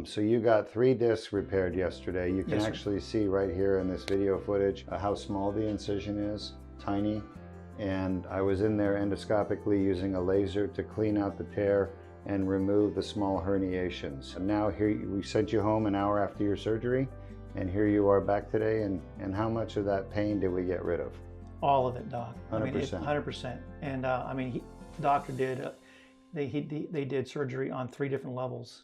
So you got 3 discs repaired yesterday. You can Yes, sir. actually see right here in this video footage how small the incision is, tiny. And I was in there endoscopically using a laser to clean out the tear and remove the small herniations. And now here we sent you home an hour after your surgery, and here you are back today. And how much of that pain did we get rid of? All of it, Doc. 100%. I mean, 100%. And I mean, the doctor did. They did surgery on 3 different levels,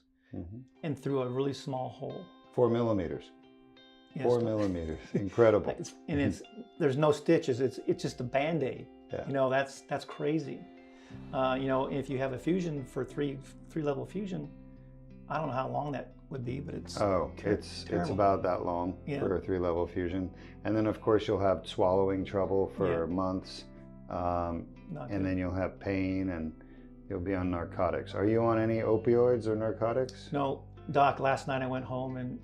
and through a really small hole. 4 millimeters. Yes, 4 Doc. millimeters. Incredible. There's no stitches. It's just a Band-Aid. Yeah. You know, that's crazy. You know, if you have a fusion for three level fusion, I don't know how long that would be, but it's it's terrible. about that long Yeah. for a 3-level fusion. And then of course you'll have swallowing trouble for months, Not and good. then you'll have pain, and you'll be on narcotics. Are you on any opioids or narcotics? No, Doc. Last night I went home and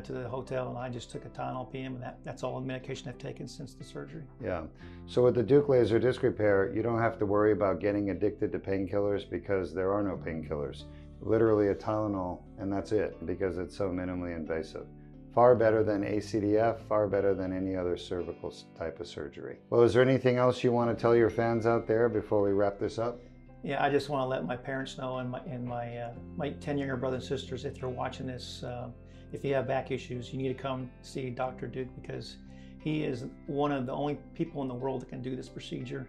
to the hotel, and I just took a Tylenol PM, and that's all the medication I've taken since the surgery. Yeah. So with the Deuk laser disc repair, you don't have to worry about getting addicted to painkillers because there are no painkillers. Literally a Tylenol, and that's it, because it's so minimally invasive. Far better than ACDF, far better than any other cervical type of surgery. Well, is there anything else you want to tell your fans out there before we wrap this up? Yeah, I just want to let my parents know and my 10 younger brothers and sisters, if you're watching this, if you have back issues, you need to come see Dr. Deuk, because he is one of the only people in the world that can do this procedure,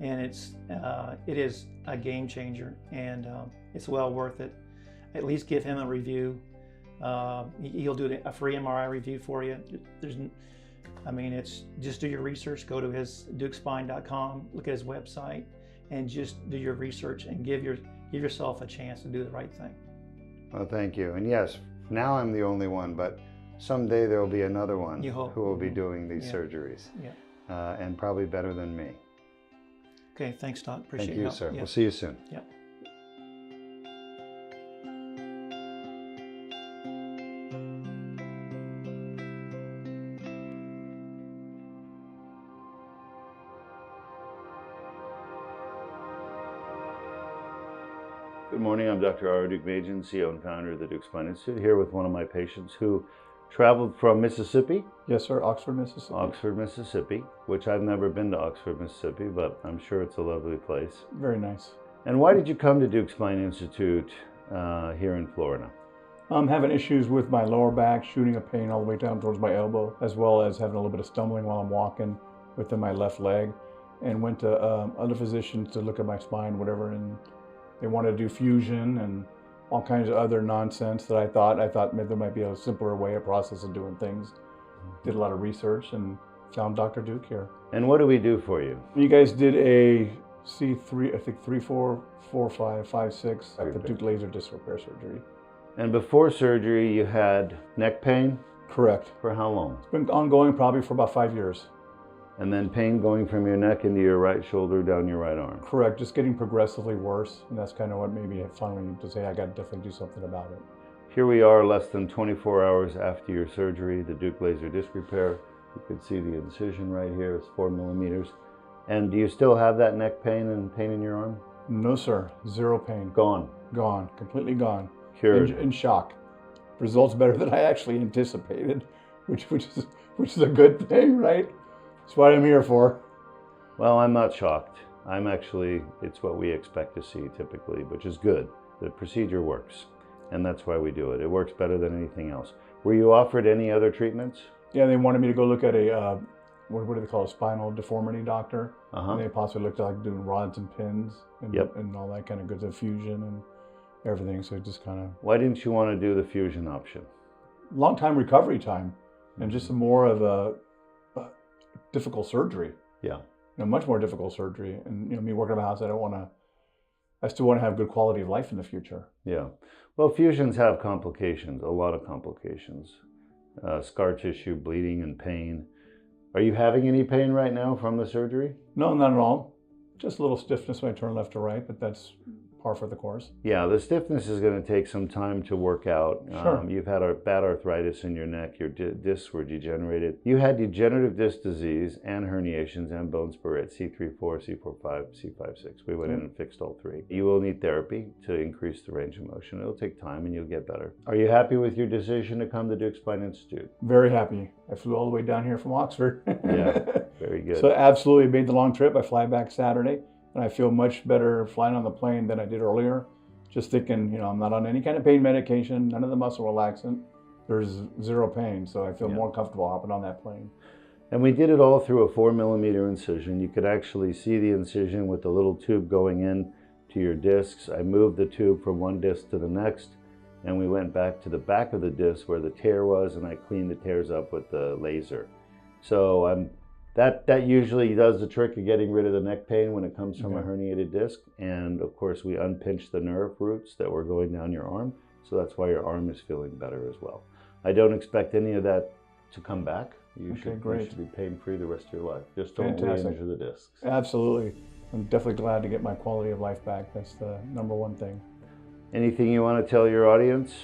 and it is a game changer, and it's well worth it. At least give him a review. He'll do a free MRI review for you. It's just do your research. Go to his deukspine.com, look at his website, and just do your research and give yourself a chance to do the right thing. Well, thank you. And yes, now I'm the only one, but someday there will be another one You hope. who will be doing these Yeah. surgeries, Yeah. and probably better than me. Okay, thanks, Doc. Appreciate Thank your you, help. sir. Yeah. We'll see you soon. Yeah. Good morning, I'm Dr. R. Deuk, CEO and founder of the Deuk Spine Institute, here with one of my patients who traveled from Mississippi. Yes, sir. Oxford, Mississippi. Oxford, Mississippi, which I've never been to Oxford, Mississippi, but I'm sure it's a lovely place. Very nice. And why did you come to Deuk Spine Institute here in Florida? I'm having issues with my lower back, shooting a pain all the way down towards my elbow, as well as having a little bit of stumbling while I'm walking within my left leg. And went to other physicians to look at my spine, whatever, and they wanted to do fusion and all kinds of other nonsense that I thought maybe there might be a simpler way, a process of doing things. Did a lot of research and found Dr. Deuk here. And what do we do for you? You guys did a C3, I think 3-4-4-5-5-6 at the Deuk laser disc repair surgery. And before surgery, you had neck pain? Correct. For how long? It's been ongoing probably for about 5 years. And then pain going from your neck into your right shoulder, down your right arm? Correct, just getting progressively worse. And that's kind of what made me finally to say I got to definitely do something about it. Here we are less than 24 hours after your surgery, the Deuk laser disc repair. You can see the incision right here, it's 4 millimeters. And do you still have that neck pain and pain in your arm? No, sir, zero pain. Gone? Gone, completely gone. Cured? In shock. Results better than I actually anticipated, which is a good thing, right? That's what I'm here for. Well, I'm not shocked. It's what we expect to see typically, which is good. The procedure works, and that's why we do it. It works better than anything else. Were you offered any other treatments? Yeah, they wanted me to go look at a, what do they call a spinal deformity doctor. And they possibly looked at like doing rods and pins and, and all that kind of good, the fusion and everything. So it just kind of... Why didn't you want to do the fusion option? Long time recovery time and just more of a difficult surgery. Yeah. Much more difficult surgery. And me working in my house, I still want to have good quality of life in the future. Yeah. Well, fusions have complications, a lot of complications. Scar tissue, bleeding and pain. Are you having any pain right now from the surgery? No, not at all. Just a little stiffness when I turn left to right, but that's par for the course. Yeah, the stiffness is going to take some time to work out. Sure. You've had bad arthritis in your neck, your discs were degenerated. You had degenerative disc disease and herniations and bone spur at C3-4, C4-5, C5-6. We went in and fixed all three. You will need therapy to increase the range of motion. It'll take time and you'll get better. Are you happy with your decision to come to Deuk Spine Institute? Very happy. I flew all the way down here from Oxford. Yeah, very good. So absolutely made the long trip. I fly back Saturday. And I feel much better flying on the plane than I did earlier. Just thinking, I'm not on any kind of pain medication, none of the muscle relaxant. There's zero pain, so I feel more comfortable hopping on that plane. And we did it all through a 4 millimeter incision. You could actually see the incision with the little tube going in to your discs. I moved the tube from one disc to the next, and we went back to the back of the disc where the tear was, and I cleaned the tears up with the laser. So that usually does the trick of getting rid of the neck pain when it comes from a herniated disc. And of course, we unpinched the nerve roots that were going down your arm. So that's why your arm is feeling better as well. I don't expect any of that to come back. You should be pain-free the rest of your life. Just don't re-injure the discs. Absolutely. I'm definitely glad to get my quality of life back. That's the number one thing. Anything you want to tell your audience?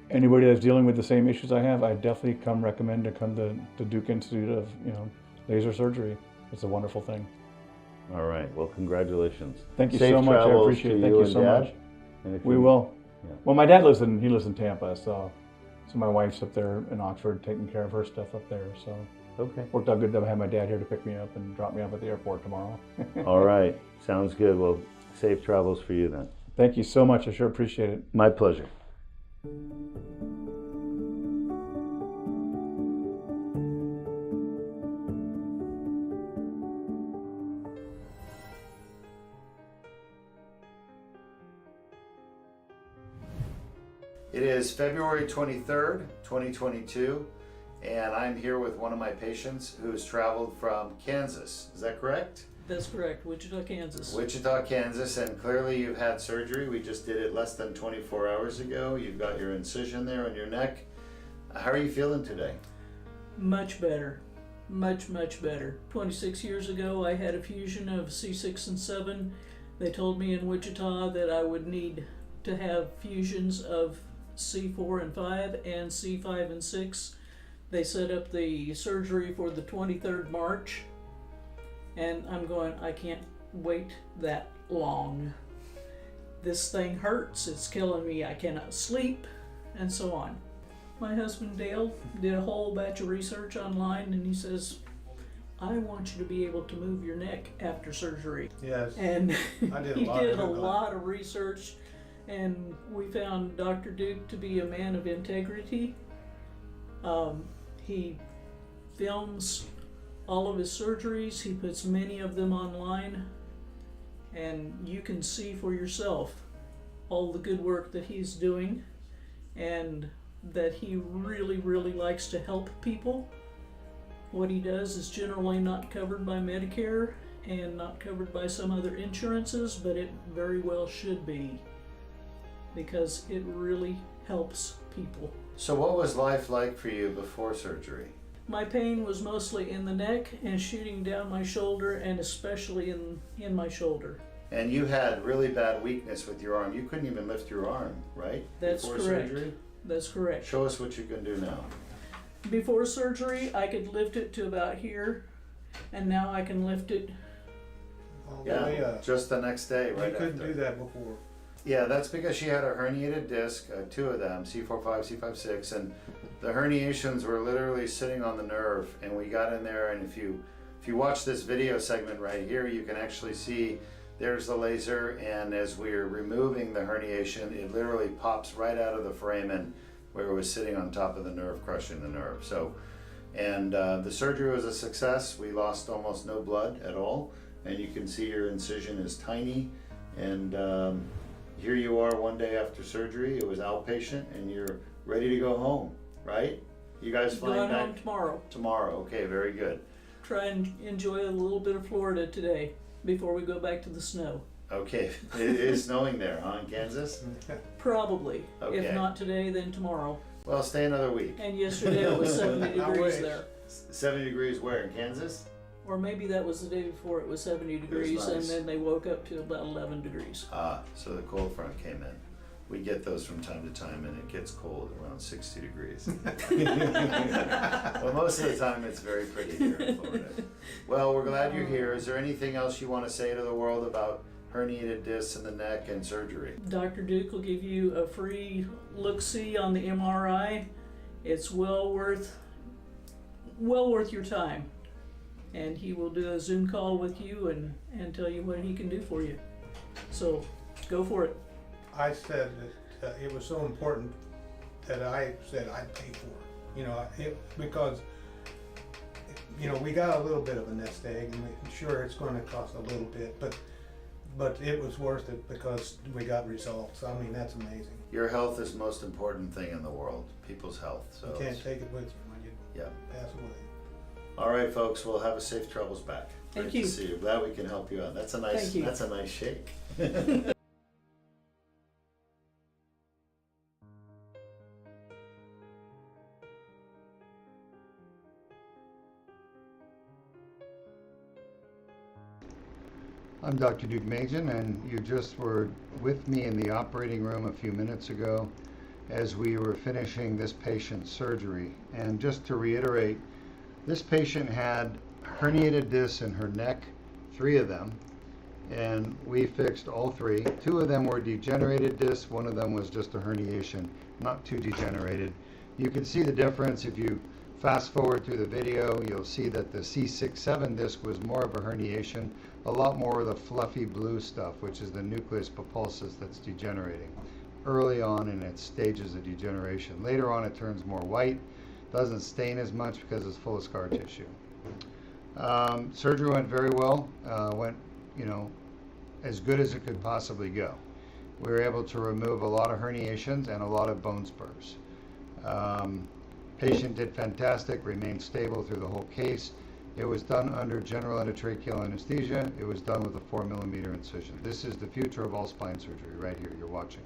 Anybody that's dealing with the same issues I have, I definitely recommend to come to the Deuk Institute of laser surgery. It's a wonderful thing. All right. Well, congratulations. Thank you so much. I appreciate it. Thank you so much. We will. Yeah. Well, my dad lives in Tampa, so my wife's up there in Oxford taking care of her stuff up there. So worked out good to have my dad here to pick me up and drop me off at the airport tomorrow. All right. Sounds good. Well, safe travels for you then. Thank you so much. I sure appreciate it. My pleasure. It is February 23rd, 2022, and I'm here with one of my patients who's traveled from Kansas. Is that correct? That's correct, Wichita, Kansas. Wichita, Kansas, and clearly you've had surgery. We just did it less than 24 hours ago. You've got your incision there on your neck. How are you feeling today? Much better. Much, much better. 26 years ago, I had a fusion of C6 and 7. They told me in Wichita that I would need to have fusions of C4 and 5 and C5 and 6. They set up the surgery for the 23rd March. And I'm going, I can't wait that long. this thing hurts, it's killing me, I cannot sleep, and so on. My husband Dale did a whole batch of research online, and he says, I want you to be able to move your neck after surgery. Yes. And I did a he lot did of a Googling. lot of research, and we found Dr. Deuk to be a man of integrity. He films all of his surgeries, he puts many of them online, and you can see for yourself all the good work that he's doing, and that he really, really likes to help people. What he does is generally not covered by Medicare and not covered by some other insurances, but it very well should be, because it really helps people. So what was life like for you before surgery? My pain was mostly in the neck and shooting down my shoulder, and especially in my shoulder. And you had really bad weakness with your arm. You couldn't even lift your arm, right? That's before correct. surgery? That's correct. Show us what you can do now. Before surgery, I could lift it to about here, and now I can lift it. All the Yeah, way up. just the next day, right You couldn't after. do that before. Yeah, that's because she had a herniated disc, two of them, C4-5, C5-6, and the herniations were literally sitting on the nerve. And we got in there, and if you watch this video segment right here, you can actually see there's the laser, and as we're removing the herniation, it literally pops right out of the foramen where it was sitting on top of the nerve, crushing the nerve. So, and the surgery was a success. We lost almost no blood at all, and you can see your incision is tiny, and here you are one day after surgery. It was outpatient, and you're ready to go home, right? You guys flying Going back home tomorrow. tomorrow? Okay, very good. Try and enjoy a little bit of Florida today before we go back to the snow. Okay, it is snowing there, huh, in Kansas? Probably. Okay. If not today, then tomorrow. Well, stay another week. And yesterday it was 70 I degrees wish. there. 70 degrees where, in Kansas? Or maybe that was the day before it was 70 degrees, and nice. then they woke up to about 11 degrees. Ah, so the cold front came in. We get those from time to time, and it gets cold around 60 degrees. Well, most of the time it's very pretty here in Florida. Well, we're glad you're here. Is there anything else you want to say to the world about herniated discs in the neck and surgery? Dr. Deuk will give you a free look-see on the MRI. It's well worth your time. And he will do a Zoom call with you and tell you what he can do for you. So go for it. I said that it was so important that I said I'd pay for it. You know, because you know, we got a little bit of a nest egg, and sure it's going to cost a little bit, but it was worth it because we got results. I mean, that's amazing. Your health is the most important thing in the world, people's health. So You can't take it with you when you yeah. pass away. All right, folks. We'll have a safe travels back. Thank Great you. to see you. Glad we can help you out. That's a nice. Thank you. That's a nice shake. I'm Dr. Deuk, and you just were with me in the operating room a few minutes ago as we were finishing this patient's surgery. And just to reiterate, this patient had herniated discs in her neck, 3 of them, and we fixed all 3. 2 of them were degenerated discs, 1 of them was just a herniation, not too degenerated. You can see the difference if you fast forward through the video. You'll see that the C6-7 disc was more of a herniation, a lot more of the fluffy blue stuff, which is the nucleus pulposus that's degenerating early on in its stages of degeneration. Later on it turns more white, doesn't stain as much because it's full of scar tissue. Surgery went very well, went, as good as it could possibly go. We were able to remove a lot of herniations and a lot of bone spurs. Patient did fantastic, remained stable through the whole case. It was done under general endotracheal anesthesia. It was done with a 4mm incision. This is the future of all spine surgery right here you're watching.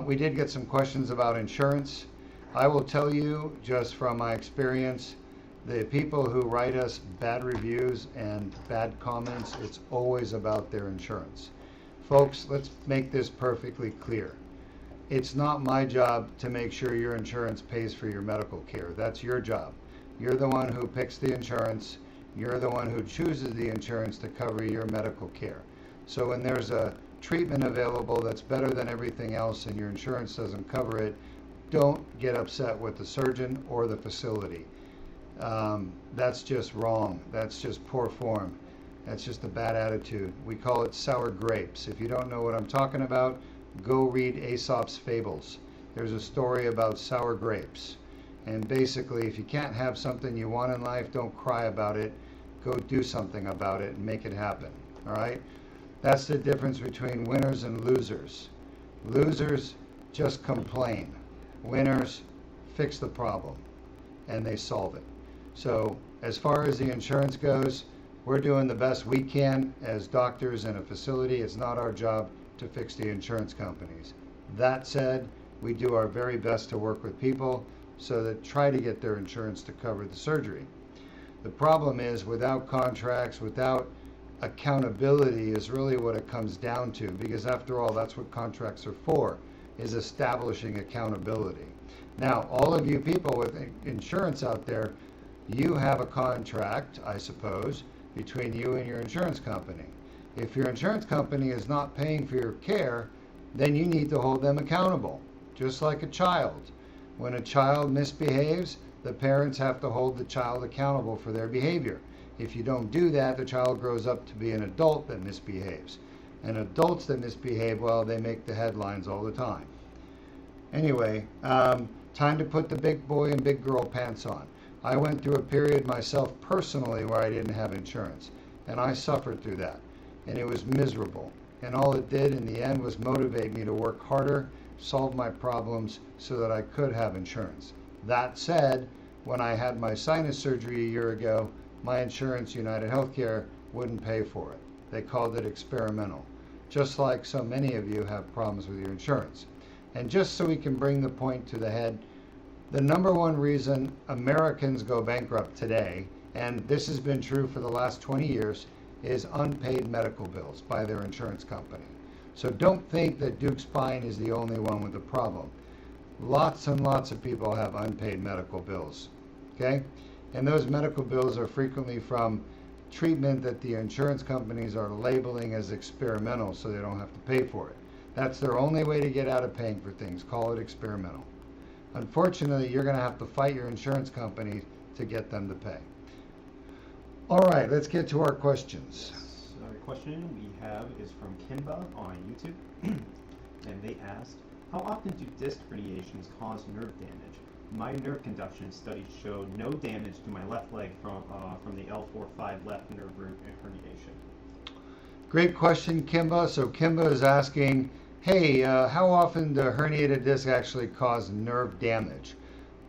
We did get some questions about insurance. I will tell you, just from my experience, the people who write us bad reviews and bad comments, it's always about their insurance. Folks, let's make this perfectly clear. It's not my job to make sure your insurance pays for your medical care. That's your job. You're the one who picks the insurance. You're the one who chooses the insurance to cover your medical care. So when there's a treatment available that's better than everything else and your insurance doesn't cover it, don't get upset with the surgeon or the facility. That's just wrong. That's just poor form. That's just a bad attitude. We call it sour grapes. If you don't know what I'm talking about, go read Aesop's Fables. There's a story about sour grapes. And basically, if you can't have something you want in life, don't cry about it. Go do something about it and make it happen. All right? That's the difference between winners and losers. Losers just complain. Winners fix the problem and they solve it. So as far as the insurance goes, we're doing the best we can as doctors in a facility. It's not our job to fix the insurance companies. That said, we do our very best to work with people so that try to get their insurance to cover the surgery. The problem is without contracts, without accountability is really what it comes down to, because after all, that's what contracts are for, is establishing accountability. Now, all of you people with insurance out there, you have a contract, I suppose, between you and your insurance company. If your insurance company is not paying for your care, then you need to hold them accountable, just like a child. When a child misbehaves, the parents have to hold the child accountable for their behavior. If you don't do that, the child grows up to be an adult that misbehaves. And adults that misbehave, well, they make the headlines all the time. Anyway, time to put the big boy and big girl pants on. I went through a period myself personally where I didn't have insurance, and I suffered through that, and it was miserable. And all it did in the end was motivate me to work harder, solve my problems so that I could have insurance. That said, when I had my sinus surgery a year ago, my insurance, United Healthcare, wouldn't pay for it. They called it experimental, just like so many of you have problems with your insurance. And just so we can bring the point to the head, the number one reason Americans go bankrupt today, and this has been true for the last 20 years, is unpaid medical bills by their insurance company. So don't think that Deuk Spine is the only one with a problem. Lots and lots of people have unpaid medical bills, okay? And those medical bills are frequently from treatment that the insurance companies are labeling as experimental so they don't have to pay for it. That's their only way to get out of paying for things. Call it experimental. Unfortunately, you're going to have to fight your insurance company to get them to pay. All right, let's get to our questions. Our question we have is from Kimba on YouTube, and they asked, how often do disc herniations cause nerve damage? My nerve conduction studies showed no damage to my left leg from the L4-5 left nerve root herniation. Great question, Kimba. So Kimba is asking, hey, how often do herniated discs actually cause nerve damage?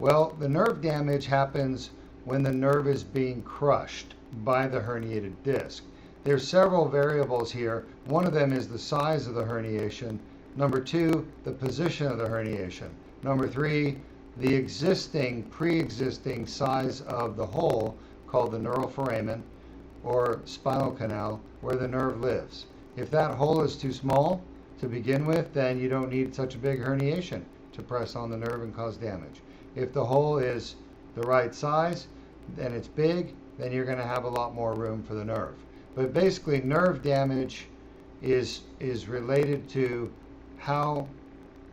Well, the nerve damage happens when the nerve is being crushed by the herniated disc. There's several variables here. One of them is the size of the herniation. Number two, the position of the herniation. Number three, the pre-existing size of the hole called the neural foramen or spinal canal where the nerve lives. If that hole is too small to begin with, then you don't need such a big herniation to press on the nerve and cause damage. If the hole is the right size and it's big, then you're going to have a lot more room for the nerve. But basically, nerve damage is related to how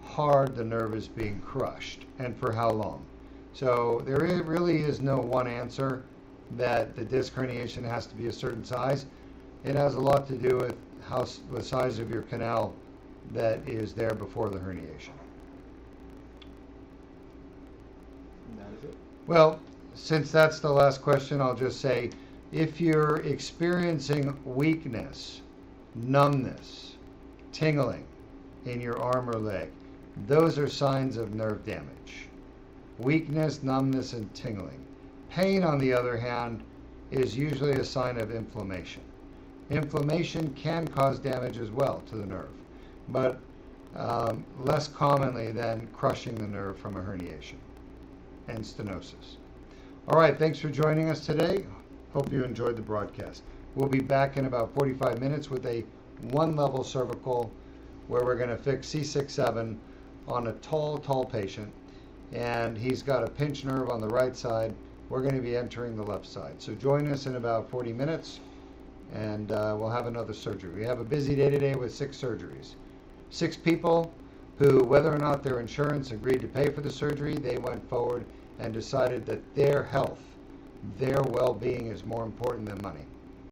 hard the nerve is being crushed and for how long. So there really is no one answer that the disc herniation has to be a certain size. It has a lot to do with the size of your canal that is there before the herniation. And that is it. Well, since that's the last question, I'll just say, if you're experiencing weakness, numbness, tingling in your arm or leg, those are signs of nerve damage. Weakness, numbness, and tingling. Pain, on the other hand, is usually a sign of inflammation. Inflammation can cause damage as well to the nerve, but less commonly than crushing the nerve from a herniation and stenosis. All right, thanks for joining us today. Hope you enjoyed the broadcast. We'll be back in about 45 minutes with a one-level cervical where we're going to fix C6-C7 on a tall patient, and he's got a pinched nerve on the right side. We're going to be entering the left side. So join us in about 40 minutes, and we'll have another surgery. We have a busy day today with 6 surgeries. 6 people who, whether or not their insurance agreed to pay for the surgery, they went forward and decided that their health, their well-being is more important than money.